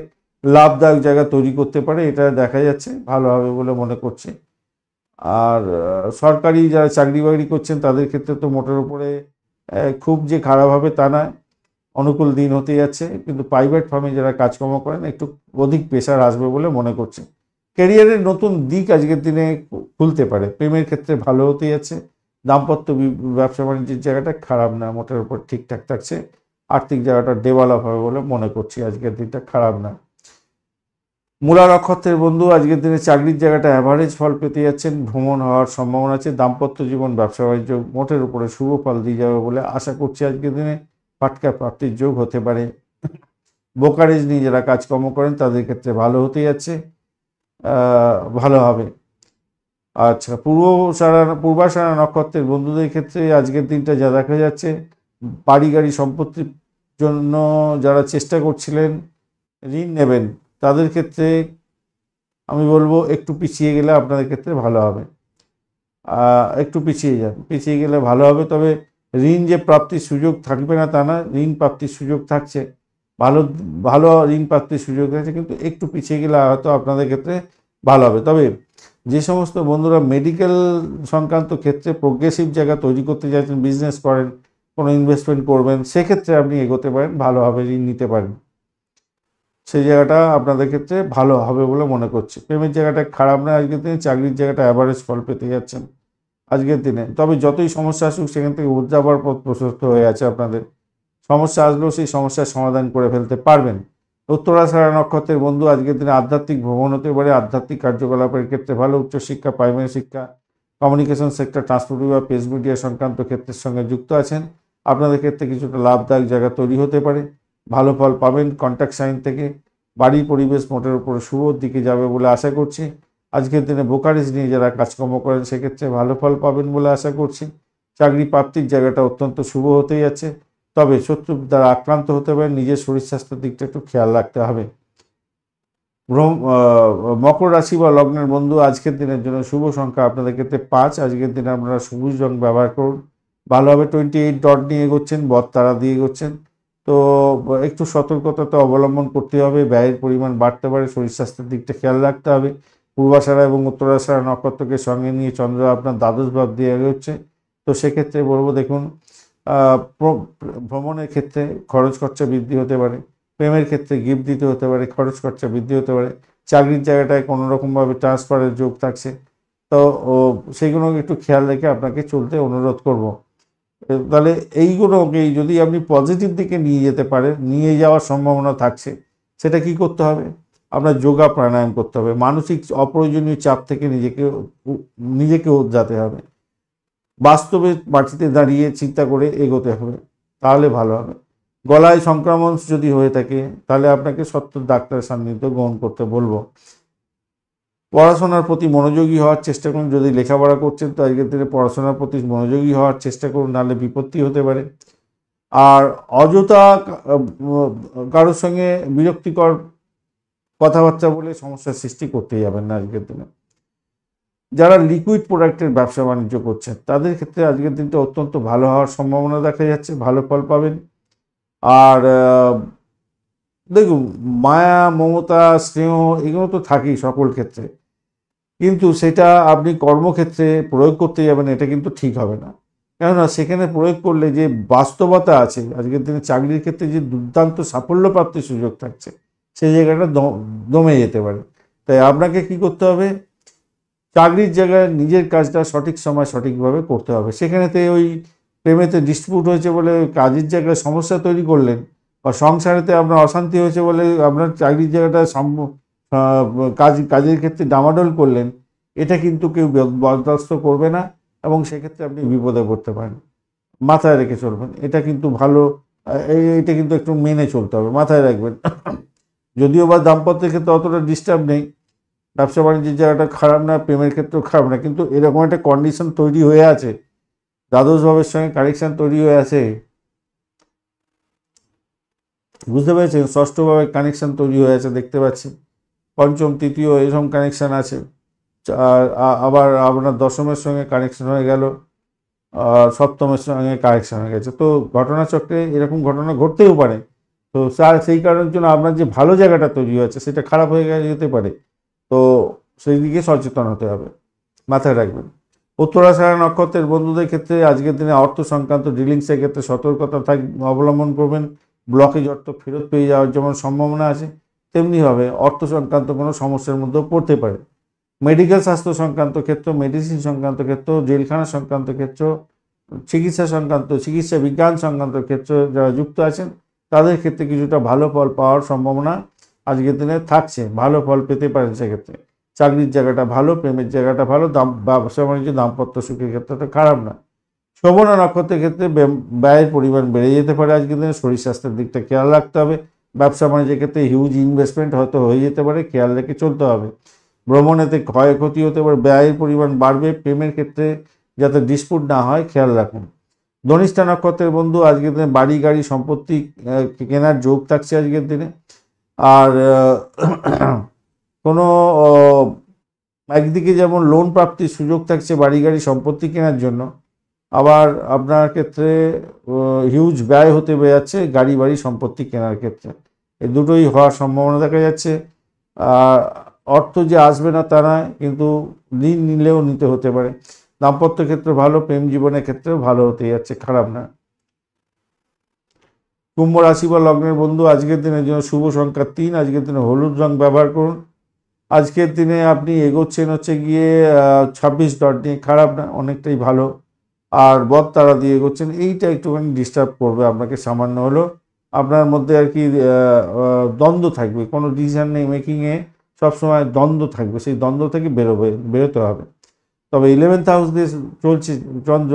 লাভদায়ক জায়গা তৈরি করতে পারে, এটা দেখা যাচ্ছে ভালো হবে বলে মনে করছে। আর সরকারি যারা চাকরি বাকরি করছেন তাদের ক্ষেত্রে তো মোটের উপরে খুব যে খারাপ হবে তা নয়, অনুকূল দিন হতে যাচ্ছে। কিন্তু প্রাইভেট ফার্মে যারা কাজকর্ম করেন একটু অধিক প্রেশার আসবে বলে মনে করছে। ক্যারিয়ারের নতুন দিক আজকের দিনে খুলতে পারে। প্রেমের ক্ষেত্রে ভালো হতে যাচ্ছে। দাম্পত্য ব্যবসা বাণিজ্যের জায়গাটা খারাপ না, মোটের উপর ঠিকঠাক থাকছে। আর্থিক জায়গাটা ডেভেলপ হবে বলে মনে করছি, আজকের দিনটা খারাপ না। মূলা নক্ষত্রের বন্ধু আজকের দিনে চাকরির জায়গাটা অ্যাভারেজ ফল পেতে যাচ্ছেন, ভ্রমণ হওয়ার সম্ভাবনা আছে। দাম্পত্য জীবন ব্যবসা বাণিজ্য মোটের উপরে শুভ ফল দিয়ে যাবে বলে আশা করছি। আজকের দিনে ফাটকা প্রাপ্তির যোগ হতে পারে। ব্রোকারেজ নিয়ে যারা কাজকর্ম করেন তাদের ক্ষেত্রে ভালো হতে যাচ্ছে, ভালো হবে। আচ্ছা, পূর্বাষাঢ়া নক্ষত্রের বন্ধুদের ক্ষেত্রে আজকের দিনটা যা দেখা যাচ্ছে, বাড়ি গাড়ি সম্পত্তির জন্য যারা চেষ্টা করছিলেন, ঋণ নেবেন, তাদের ক্ষেত্রে আমি বলবো একটু পিছিয়ে গেলে আপনাদের ক্ষেত্রে ভালো হবে। একটু পিছিয়ে যান, পিছিয়ে গেলে ভালো হবে। তবে ঋণ যে প্রাপ্তির সুযোগ থাকবে না তা না, ঋণ প্রাপ্তির সুযোগ থাকছে, ভালো ভালো ঋণ প্রাপ্তির সুযোগ থাকছে, কিন্তু একটু পিছিয়ে গেলে হয়তো আপনাদের ক্ষেত্রে ভালো হবে। তবে যে সমস্ত বন্ধুরা মেডিকেল সংক্রান্ত ক্ষেত্রে প্রোগ্রেসিভ জায়গা তৈরি করতে চাইছেন, বিজনেস করেন, কোনো ইনভেস্টমেন্ট করবেন, সেক্ষেত্রে আপনি এগোতে পারেন, ভালোভাবে ঋণ নিতে পারেন, সেই জায়গাটা আপনাদের ক্ষেত্রে ভালো হবে বলে মনে করছি। প্রেমের জায়গাটা খারাপ না আজকের দিনে, চাকরির জায়গাটা অ্যাভারেজ ফল পেতে যাচ্ছেন আজকের দিনে। তবে যতই সমস্যা আসুক সেখান থেকে উদ্ধাবার পথ প্রশস্ত হয়ে আছে আপনাদের। সমস্যা আসলেও সেই সমস্যার সমাধান করে ফেলতে পারবেন। উত্তরাষাঢ়া নক্ষত্রের বন্ধু আজকের দিনে আধ্যাত্মিক ভ্রমণ হতে পারে, আধ্যাত্মিক কার্যকলাপের ক্ষেত্রে ভালো। উচ্চশিক্ষা, প্রাইমারি শিক্ষা, কমিউনিকেশন সেক্টর, ট্রান্সপোর্ট বা প্রেস মিডিয়া সংক্রান্ত ক্ষেত্রের সঙ্গে যুক্ত আছেন, আপনাদের ক্ষেত্রে কিছুটা লাভদায়ক জায়গা তৈরি হতে পারে, ভালো ফল পাবেন। কন্ট্যাক্ট সাইন থেকে বাড়ির পরিবেশ মোটের উপরে শুভ দিকে যাবে বলে আশা করছি। আজকের দিনে ব্রোকারেজ নিয়ে যারা কাজকর্ম করেন সেক্ষেত্রে ভালো ফল পাবেন বলে আশা করছি। চাকরি প্রাপ্তির জায়গাটা অত্যন্ত শুভ হতে যাচ্ছে। তবে শত্রুর দ্বারা আক্রান্ত হতে পারে, নিজের শরীর স্বাস্থ্যের দিকটা একটু খেয়াল রাখতে হবে। মকর রাশি বা লগ্নের বন্ধু আজকের দিনের জন্য শুভ সংখ্যা আপনাদের ক্ষেত্রে 5। আজকের দিনে আপনারা সবুজ রং ব্যবহার করুন, ভালো হবে। 28 ডট নিয়ে এগোচ্ছেন, বদতারা দিয়ে এগোচ্ছেন, তো একটু সতর্কতা তো অবলম্বন করতে হবে। ব্যয়ের পরিমাণ বাড়তে পারে, শরীর স্বাস্থ্যের দিকটা খেয়াল রাখতে হবে। পূর্বাষাঢ়া এবং উত্তরাষাঢ়া নক্ষত্রকে সঙ্গে নিয়ে চন্দ্র আপনার দ্বাদশ ভাব দিয়ে এগোচ্ছে, তো সেক্ষেত্রে বলবো দেখুন, ভ্রমণের ক্ষেত্রে খরচ খরচা বৃদ্ধি হতে পারে, প্রেমের ক্ষেত্রে গিফট দিতে হতে পারে, খরচ খরচা বৃদ্ধি হতে পারে। চাকরির জায়গাটায় কোনো রকমভাবে ট্রান্সফারের যোগ থাকছে, তো সেইগুলো একটু খেয়াল রেখে আপনাকে চলতে অনুরোধ করব। তাহলে এইগুলোকেই যদি আপনি পজিটিভ দিকে নিয়ে যেতে পারেন, নিয়ে যাওয়ার সম্ভাবনা থাকছে, সেটা কি করতে হবে? আপনার যোগা প্রাণায়াম করতে হবে, মানসিক অপ্রয়োজনীয় চাপ থেকে নিজেকে উদ্ধাতে হবে, বাস্তবে মাটিতে দাঁড়িয়ে চিন্তা করে এগোতে হবে, তাহলে ভালো হবে। গলায় সংক্রমণ যদি হয়ে থাকে তাহলে আপনাকে সত্ত্বর ডাক্তারের সান্নিধ্য গ্রহণ করতে বলবো। পড়াশোনার প্রতি মনোযোগী হওয়ার চেষ্টা করুন। যদি লেখাপড়া করছেন তো আজকের দিনে পড়াশোনার প্রতি মনোযোগী হওয়ার চেষ্টা করুন, নাহলে বিপত্তি হতে পারে। আর অযথা কারোর সঙ্গে বিরক্তিকর কথাবার্তা বলে সমস্যার সৃষ্টি করতে যাবেন না আজকের দিনে। যারা লিকুইড প্রোডাক্টের ব্যবসা বাণিজ্য করছেন তাদের ক্ষেত্রে আজকের দিনটা অত্যন্ত ভালো হওয়ার সম্ভাবনা দেখা যাচ্ছে, ভালো ফল পাবেন। আর দেখুন, মায়া, মমতা, স্নেহ এগুলো তো থাকেই সকল ক্ষেত্রে, কিন্তু সেটা আপনি কর্মক্ষেত্রে প্রয়োগ করতে যাবেন এটা কিন্তু ঠিক হবে না। কেননা সেখানে প্রয়োগ করলে যে বাস্তবতা আছে, আজকের দিনে চাকরির ক্ষেত্রে যে দুর্দান্ত সাফল্য প্রাপ্তির সুযোগ থাকছে, সেই জায়গাটা দমে যেতে পারে। তাই আপনাকে কি করতে হবে? চাকরির জায়গায় নিজের কাজটা সঠিক সময় সঠিকভাবে করতে হবে। সেখানেতে ওই প্রেমেতে ডিসপিউট হয়েছে বলে কাজের জায়গায় সমস্যা তৈরি করলেন, বা সংসারেতে আপনার অশান্তি হয়েছে বলে আপনার চাকরির জায়গাটা কাজের ক্ষেত্রে ডামাডোল করলেন, এটা কিন্তু কেউ বরদাস্ত করবে না, এবং সেক্ষেত্রে আপনি বিপদে পড়তে পারেন। মাথায় রেখে চলবেন, এটা কিন্তু ভালো। এটা কিন্তু একটু মেনে চলতে হবে, মাথায় রাখবেন। যদিও বা দাম্পত্যের ক্ষেত্রে অতটা ডিস্টার্ব নেই, ব্যবসা বাণিজ্যের জায়গাটা খারাপ না, প্রেমের ক্ষেত্রেও খারাপ না, কিন্তু এরকম একটা কন্ডিশন তৈরি হয়ে আছে, দ্বাদশ ভাবের সঙ্গে কানেকশন তৈরি হয়ে আছে, বুঝতে পেরেছেন? ষষ্ঠভাবে কানেকশন তৈরি হয়ে আছে দেখতে পাচ্ছি, পঞ্চম তৃতীয় এরকম কানেকশন আছে। আর আবার আপনার দশমের সঙ্গে কানেকশন হয়ে গেল, আর সপ্তমের সঙ্গে কানেকশন হয়ে গেছে। তো ঘটনাচক্রে এরকম ঘটনা ঘটতেও পারে। তো সেই কারণের জন্য আপনার যে ভালো জায়গাটা তৈরি হয়েছে সেটা খারাপ হয়ে যেতে পারে। তো সেই দিকে সচেতন হতে হবে, মাথায় রাখবেন। উত্তরাষাঢ়া নক্ষত্রের বন্ধুদের ক্ষেত্রে আজকের দিনে অর্থ সংক্রান্ত ডিলিংসের ক্ষেত্রে সতর্কতা অবলম্বন করবেন। ব্লকেজ অর্থ ফেরত পেয়ে যাওয়ার যেমন সম্ভাবনা আছে, তেমনিভাবে অর্থ সংক্রান্ত কোনো সমস্যার মধ্যেও পড়তে পারে। মেডিকেল স্বাস্থ্য সংক্রান্ত ক্ষেত্র, মেডিসিন সংক্রান্ত ক্ষেত্র, জেলখানা সংক্রান্ত ক্ষেত্র, চিকিৎসা বিজ্ঞান সংক্রান্ত ক্ষেত্রে যারা যুক্ত আছেন তাদের ক্ষেত্রে কিছুটা ভালো ফল পাওয়ার সম্ভাবনা আজকের দিনে থাকছে, ভালো ফল পেতে পারেন সেক্ষেত্রে। চাকরির জায়গাটা ভালো, প্রেমের জায়গাটা ভালো, ব্যবসা বাণিজ্য দাম্পত্য সুখের ক্ষেত্রে তো খারাপ না। শোভনা নক্ষত্রের ক্ষেত্রে ব্যয়ের পরিমাণ বেড়ে যেতে পারে আজকের দিনে, শরীর স্বাস্থ্যের দিকটা খেয়াল রাখতে হবে। ব্যবসা বাণিজ্যের ক্ষেত্রে হিউজ ইনভেস্টমেন্ট হয়তো হয়ে যেতে পারে, খেয়াল রেখে চলতে হবে। ভ্রমণেতে ক্ষয়ক্ষতি হতে পারে, ব্যয়ের পরিমাণ বাড়বে, প্রেমের ক্ষেত্রে যাতে ডিসপুট না হয় খেয়াল রাখুন। ধনিষ্ঠা নক্ষত্রের বন্ধু আজকের দিনে বাড়ি গাড়ি সম্পত্তি কেনার যোগ থাকছে আজকের দিনে। আর কোনো একদিকে যেমন লোন প্রাপ্তির সুযোগ থাকছে বাড়ি গাড়ি সম্পত্তি কেনার জন্য, আবার আপনার ক্ষেত্রে হিউজ ব্যয় হতে যাচ্ছে গাড়ি বাড়ি সম্পত্তি কেনার ক্ষেত্রে, এই দুটোই হওয়ার সম্ভাবনা দেখা যাচ্ছে। অর্থ যে আসবে না তা নয়, কিন্তু ঋণ নিলেও নিতে হতে পারে। দাম্পত্য ক্ষেত্রে ভালো, প্রেম জীবনের ক্ষেত্রেও ভালো হতে যাচ্ছে, খারাপ না। কুম্ভ রাশি বা লগ্নের বন্ধু আজকের দিনের জন্য শুভ সংখ্যা 3, আজকের দিনে হলুদ রং ব্যবহার করুন। আজকের দিনে আপনি এগোচ্ছেন হচ্ছে গিয়ে 26 ডট নিয়ে, খারাপ না, অনেকটাই ভালো। আর বদ তারা দিয়ে এগোচ্ছেন, এইটা একটুখানি ডিস্টার্ব করবে আপনাকে সামান্য হলো। আপনার মধ্যে আর কি দ্বন্দ্ব থাকবে, কোনো ডিসিশন মেকিংয়ে সবসময় দ্বন্দ্ব থাকবে, সেই দ্বন্দ্ব থেকে বেরোতে হবে। তবে 11th হাউস দিয়ে চলছে চন্দ্র,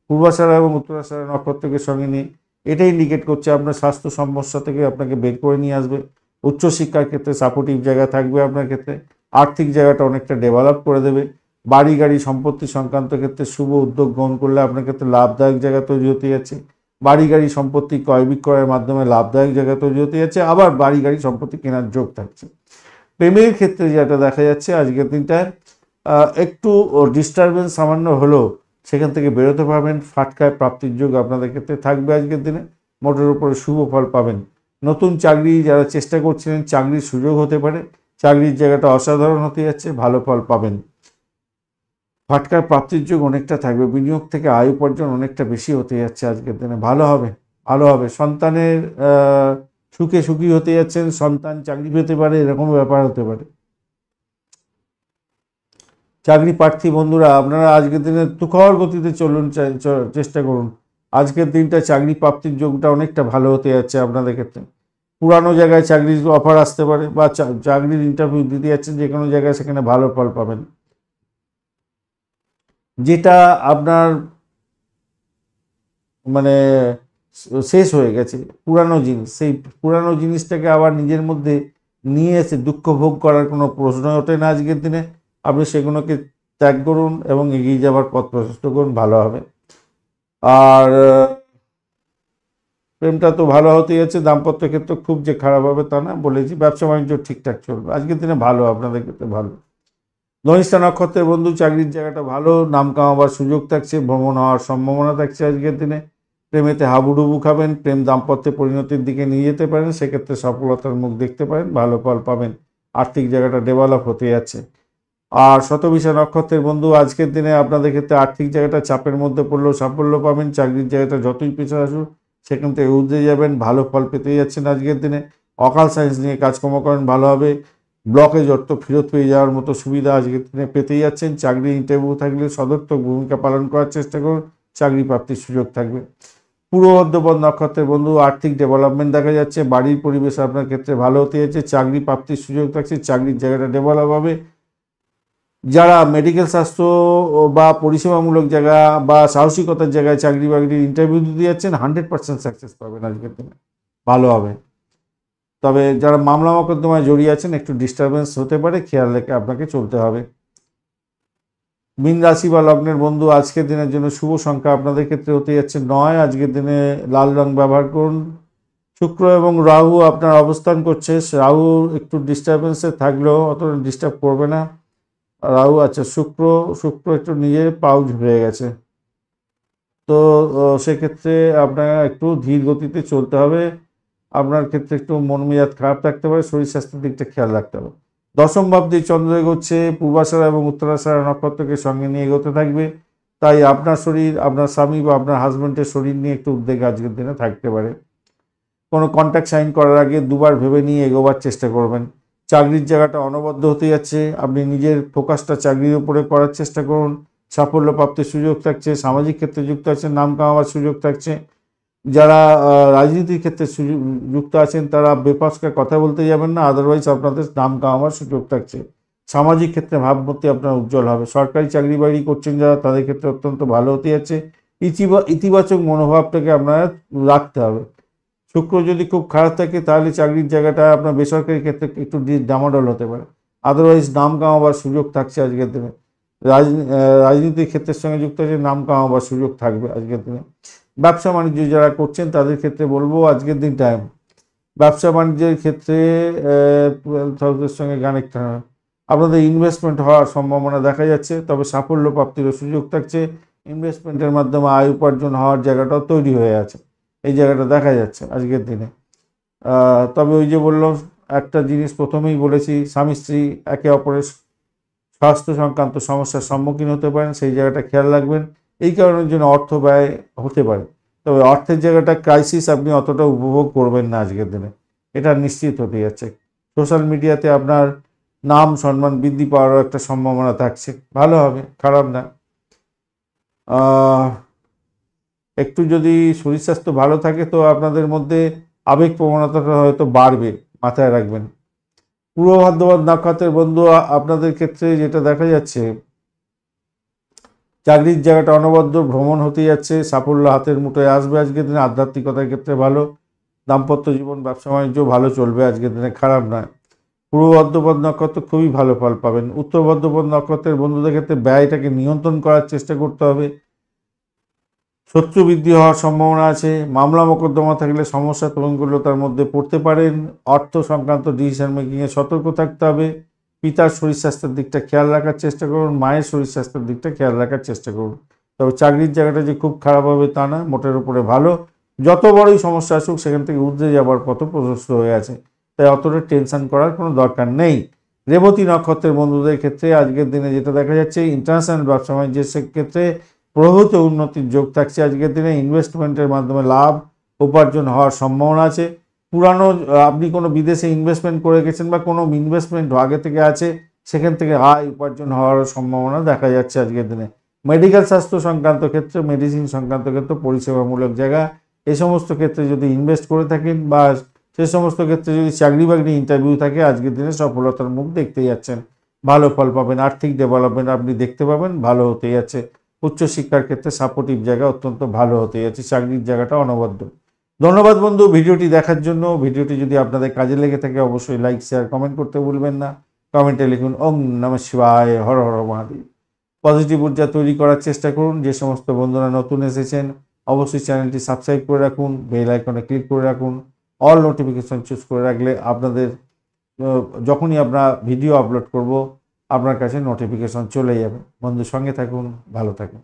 পূর্বাষাঢ়া এবং উত্তরাষাঢ়া নক্ষত্রকে সঙ্গে নিয়ে, এটা ইন্ডিকেট করছে আপনার স্বাস্থ্য সমস্যা থেকে আপনাকে বের করে নিয়ে আসবে। উচ্চশিক্ষার ক্ষেত্রে সাপোর্টিভ জায়গা থাকবে আপনার ক্ষেত্রে, আর্থিক জায়গাটা অনেকটা ডেভেলপ করে দেবে। বাড়ি গাড়ি সম্পত্তি সংক্রান্ত ক্ষেত্রে শুভ উদ্যোগ গ্রহণ করলে আপনার ক্ষেত্রে লাভদায়ক জায়গা তৈরি হতে যাচ্ছে। বাড়ি গাড়ি সম্পত্তি ক্রয় বিক্রয়ের মাধ্যমে লাভদায়ক জায়গা তৈরি হতে যাচ্ছে, আবার বাড়ি গাড়ি সম্পত্তি কেনার যোগ থাকছে। প্রেমের ক্ষেত্রে যেটা দেখা যাচ্ছে আজকের দিনটায় একটু ডিস্টারবেন্স সামান্য হলেও সেখান থেকে বেরোতে পারবেন। ফাটকায় প্রাপ্তির যোগ আপনাদের ক্ষেত্রে থাকবে আজকের দিনে, মোটের উপরে শুভ ফল পাবেন। নতুন চাকরি যারা চেষ্টা করছিলেন, চাকরির সুযোগ হতে পারে, চাকরির জায়গাটা অসাধারণ হতে যাচ্ছে, ভালো ফল পাবেন। ফাটকার প্রাপ্তির যোগ অনেকটা থাকবে, বিনিয়োগ থেকে আয় উপার্জন অনেকটা বেশি হতে যাচ্ছে আজকের দিনে, ভালো হবে, ভালো হবে। সন্তানের সুখে সুখী হতে যাচ্ছেন, সন্তান চাকরি পেতে পারে, এরকম ব্যাপার হতে পারে। চাকরি প্রার্থী বন্ধুরা আপনারা আজকের দিনে তুখর গতিতে চলুন, চেষ্টা করুন। আজকের দিনটা চাকরি প্রাপ্তির যোগটা অনেকটা ভালো হতে যাচ্ছে আপনাদের ক্ষেত্রে। পুরানো জায়গায় চাকরির অফার আসতে পারে, বা চাকরির ইন্টারভিউ দিতে যাচ্ছেন যে কোনো জায়গায়, সেখানে ভালো ফল পাবেন। যেটা আপনার মানে শেষ হয়ে গেছে পুরানো জিনিস, সেই পুরানো জিনিসটাকে আবার নিজের মধ্যে নিয়ে এসে দুঃখ ভোগ করার কোনো প্রশ্ন ওঠে না আজকের দিনে। আপনি সেগুলোকে ত্যাগ করুন এবং এগিয়ে যাওয়ার পথ প্রশস্ত করুন, ভালো হবে। আর প্রেমটা তো ভালো হতে যাচ্ছে, দাম্পত্য ক্ষেত্রে খুব যে খারাপ হবে তা না বলেছি। ব্যবসা বাণিজ্য ঠিকঠাক চলবে আজকের দিনে, ভালো, আপনাদের ক্ষেত্রে ভালো। ধনিষ্ঠা নক্ষত্রের বন্ধু চাকরির জায়গাটা ভালো, নাম কামাবার সুযোগ থাকছে, ভ্রমণ হওয়ার সম্ভাবনা থাকছে আজকের দিনে। প্রেমেতে হাবুডুবু খাবেন, প্রেম দাম্পত্যে পরিণতির দিকে নিয়ে যেতে পারেন, সেক্ষেত্রে সফলতার মুখ দেখতে পারেন, ভালো ফল পাবেন। আর্থিক জায়গাটা ডেভেলপ হতে যাচ্ছে। আর শতবিশা নক্ষত্রের বন্ধু আজকের দিনে আপনাদের ক্ষেত্রে আর্থিক জায়গাটা চাপের মধ্যে পড়লেও সাফল্য পাবেন। চাকরির জায়গাটা যতই পেছনে আসুক সেখান থেকে উঠে যাবেন, ভালো ফল পেতে যাচ্ছেন আজকের দিনে। অকাল সায়েন্স নিয়ে কাজকর্ম করেন, ভালো হবে। ব্লকেজ অর্থ ফেরত পেয়ে যাওয়ার মতো সুবিধা আজকের দিনে পেতেই যাচ্ছেন। চাকরি ইন্টারভিউ থাকলে সদর্থক ভূমিকা পালন করার চেষ্টা করুন, চাকরি প্রাপ্তির সুযোগ থাকবে। পূর্ব বর্ধমান নক্ষত্রের বন্ধু আর্থিক ডেভেলপমেন্ট দেখা যাচ্ছে, বাড়ির পরিবেশ আপনার ক্ষেত্রে ভালো হতে যাচ্ছে, চাকরি প্রাপ্তির সুযোগ থাকছে, চাকরির জায়গাটা ডেভেলপ হবে। যারা মেডিকেল স্বাস্থ্য বা পরিষেবামূলক জায়গা বা সাহসিকতার জায়গায় চাকরি বাকরির ইন্টারভিউ দিতে যাচ্ছেন 100% সাকসেস পাবেন আজকের দিনে, ভালো হবে। তবে যারা মামলা মোকদ্দমায় জড়িয়ে আছেন একটু ডিস্টারবেন্স হতে পারে, খেয়াল রেখে আপনাকে চলতে হবে। মীন রাশি বা লগ্নের বন্ধু, আজকের দিনের জন্য শুভ সংখ্যা আপনাদের ক্ষেত্রে হতে যাচ্ছে 9। আজকের দিনে লাল রং ব্যবহার করুন। শুক্র এবং রাহু আপনার অবস্থান করছে, রাহু একটু ডিস্টারবেন্সে থাকলেও অতটা ডিস্টার্ব করবে না। রাহু আচ্ছা শুক্র একটু নিজে পাউজ হয়ে গেছে, তো সেক্ষেত্রে আপনার একটু ধীর গতিতে চলতে হবে। আপনার ক্ষেত্রে একটু মন মেজাজ খারাপ থাকতে পারে, শরীর স্বাস্থ্যের দিকটা খেয়াল রাখতে হবে। দশম ভাব দিয়ে চন্দ্র এগোচ্ছে, পূর্বাষাঢ়া এবং উত্তরাষাঢ়া নক্ষত্রকে সঙ্গে নিয়ে এগোতে থাকবে, তাই আপনার শরীর, আপনার স্বামী বা আপনার হাজব্যান্ডের শরীর নিয়ে একটু উদ্বেগ আজকের দিনে থাকতে পারে। কোনো কন্ট্রাক্ট সাইন করার আগে দুবার ভেবে নিয়ে এগোবার চেষ্টা করবেন। চাকরির জায়গাটা অনবদ্য হতে যাচ্ছে, আপনি নিজের ফোকাসটা চাকরির উপরে করার চেষ্টা করুন। সাফল্য প্রাপ্তির সুযোগ থাকছে, সামাজিক ক্ষেত্রে যুক্ত আছেন নাম কামাবার সুযোগ থাকছে। যারা রাজনীতির ক্ষেত্রে যুক্ত আছেন তারা বেপরোয়া কথা বলতে যাবেন না, আদারওয়াইজ আপনাদের নাম কামাবার সুযোগ থাকছে। সামাজিক ক্ষেত্রে ভাবমূর্তি আপনার উজ্জ্বল হবে। সরকারি চাকরি বাকরি করছেন যারা, তাদের ক্ষেত্রে অত্যন্ত ভালো হতে যাচ্ছে। ইতিবাচক মনোভাবটাকে আপনারা রাখতে হবে। শুক্র যদি খুব খারাপ থাকে তাহলে চাকরির জায়গাটা আপনার বেসরকারি ক্ষেত্রে একটু ডামাডোল হতে পারে, আদারওয়াইজ নাম কামাবার সুযোগ থাকছে আজকের দিনে। রাজনীতির ক্ষেত্রের সঙ্গে যুক্ত আছে, নাম কামাবার সুযোগ থাকবে আজকের দিনে। ব্যবসা বাণিজ্য যারা করছেন তাদের ক্ষেত্রে বলবো আজকের দিনটায় ব্যবসা বাণিজ্যের ক্ষেত্রে 12th হাউসের সঙ্গে কানেক্ট আপনাদের ইনভেস্টমেন্ট হওয়ার সম্ভাবনা দেখা যাচ্ছে, তবে সাফল্য প্রাপ্তিরও সুযোগ থাকছে। ইনভেস্টমেন্টের মাধ্যমে আয় উপার্জন হওয়ার জায়গাটাও তৈরি হয়ে আছে, এই জায়গাটা দেখা যাচ্ছে আজকের দিনে। তবে ওই যে বললাম একটা জিনিস প্রথমেই বলেছি, স্বামী স্ত্রী একে অপরের স্বাস্থ্য সংক্রান্ত সমস্যার সম্মুখীন হতে পারেন, সেই জায়গাটা খেয়াল রাখবেন। এই কারণের জন্য অর্থ ব্যয় হতে পারে, তবে অর্থের জায়গাটা ক্রাইসিস আপনি অতটা উপভোগ করবেন না আজকের দিনে, এটা নিশ্চিত হতে যাচ্ছে। সোশ্যাল মিডিয়াতে আপনার নাম সম্মান বৃদ্ধি পাওয়ারও একটা সম্ভাবনা থাকছে, ভালো হবে, খারাপ না। একটু যদি শরীর স্বাস্থ্য ভালো থাকে তো আপনাদের মধ্যে আবেগ প্রবণতাটা হয়তো বাড়বে, মাথায় রাখবেন। পূর্ব ভাদ্রপদ নক্ষত্রের বন্ধু, আপনাদের ক্ষেত্রে যেটা দেখা যাচ্ছে চাকরির জায়গাটা অনবদ্য ভ্রমণ হতে যাচ্ছে, সাফল্য হাতের মুঠোয় আসবে আজকের দিনে। আধ্যাত্মিকতার ক্ষেত্রে ভালো, দাম্পত্য জীবন ব্যবসা বাণিজ্য ভালো চলবে আজকের দিনে, খারাপ নয়। পূর্ব ভাদ্রপদ নক্ষত্র খুবই ভালো ফল পাবেন। উত্তর ভাদ্রপদ নক্ষত্রের বন্ধুদের ক্ষেত্রে ব্যয়টাকে নিয়ন্ত্রণ করার চেষ্টা করতে হবে, শত্রু বৃদ্ধি হওয়ার সম্ভাবনা আছে। মামলা মোকদ্দমা থাকলে সমস্যা তরঙ্গলতার মধ্যে পড়তে পারেন। অর্থ সংক্রান্ত ডিসিশন মেকিংয়ে সতর্ক থাকতে হবে। পিতার শরীর স্বাস্থ্যের দিকটা খেয়াল রাখার চেষ্টা করুন, মায়ের শরীর স্বাস্থ্যের দিকটা খেয়াল রাখার চেষ্টা করুন। তবে চাকরির জায়গাটা যে খুব খারাপ হবে তা না, মোটের উপরে ভালো। যত বড়ই সমস্যা আসুক সেখান থেকে উঠে যাবার পথ প্রশস্ত হয়ে আছে, তাই অতটা টেনশন করার কোনো দরকার নেই। রেবতী নক্ষত্রের বন্ধুদের ক্ষেত্রে আজকের দিনে যেটা দেখা যাচ্ছে, ইন্টারন্যাশনাল ব্যবসা বাণিজ্যের ক্ষেত্রে প্রভূত উন্নতির যোগ থাকছে আজকের দিনে। ইনভেস্টমেন্টের মাধ্যমে লাভ উপার্জন হওয়ার সম্ভাবনা আছে। পুরানো আপনি কোনো বিদেশে ইনভেস্টমেন্ট করে গেছেন বা কোনো ইনভেস্টমেন্ট আগে থেকে আছে, সেখান থেকে আয় উপার্জন হওয়ার সম্ভাবনা দেখা যাচ্ছে আজকের দিনে। মেডিকেল স্বাস্থ্য সংক্রান্ত ক্ষেত্রে, মেডিসিন সংক্রান্ত ক্ষেত্রে, পরিষেবামূলক জায়গা, এই সমস্ত ক্ষেত্রে যদি ইনভেস্ট করে থাকেন বা সে সমস্ত ক্ষেত্রে যদি চাকরি বাকরি ইন্টারভিউ থাকে, আজকের দিনে সফলতার মুখ দেখতে যাচ্ছেন, ভালো ফল পাবেন। আর্থিক ডেভেলপমেন্ট আপনি দেখতে পাবেন, ভালো হতে যাচ্ছে। উচ্চশিক্ষার ক্ষেত্রে সাপোর্টিভ জায়গা অত্যন্ত ভালো হতে যাচ্ছে, চাকরির জায়গাটা অনবদ্য। ধন্যবাদ বন্ধু ভিডিওটি দেখার জন্য। ভিডিওটি যদি আপনাদের কাজে লেগে থাকে অবশ্যই লাইক শেয়ার কমেন্ট করতে ভুলবেন না। কমেন্টে লিখুন ওম নমঃ শিবায়, হর হর মহাদেব। পজিটিভ ঊর্জা তৈরি করার চেষ্টা করুন। যে সমস্ত বন্ধুরা নতুন এসেছেন অবশ্যই চ্যানেলটি সাবস্ক্রাইব করে রাখুন, বেল আইকনে ক্লিক করে রাখুন। অল নোটিফিকেশন চুজ করে রাখলে আপনাদের যখনই আমরা ভিডিও আপলোড করব আপনার কাছে নোটিফিকেশন চলে যাবে। বন্ধুর সঙ্গে থাকুন, ভালো থাকুন।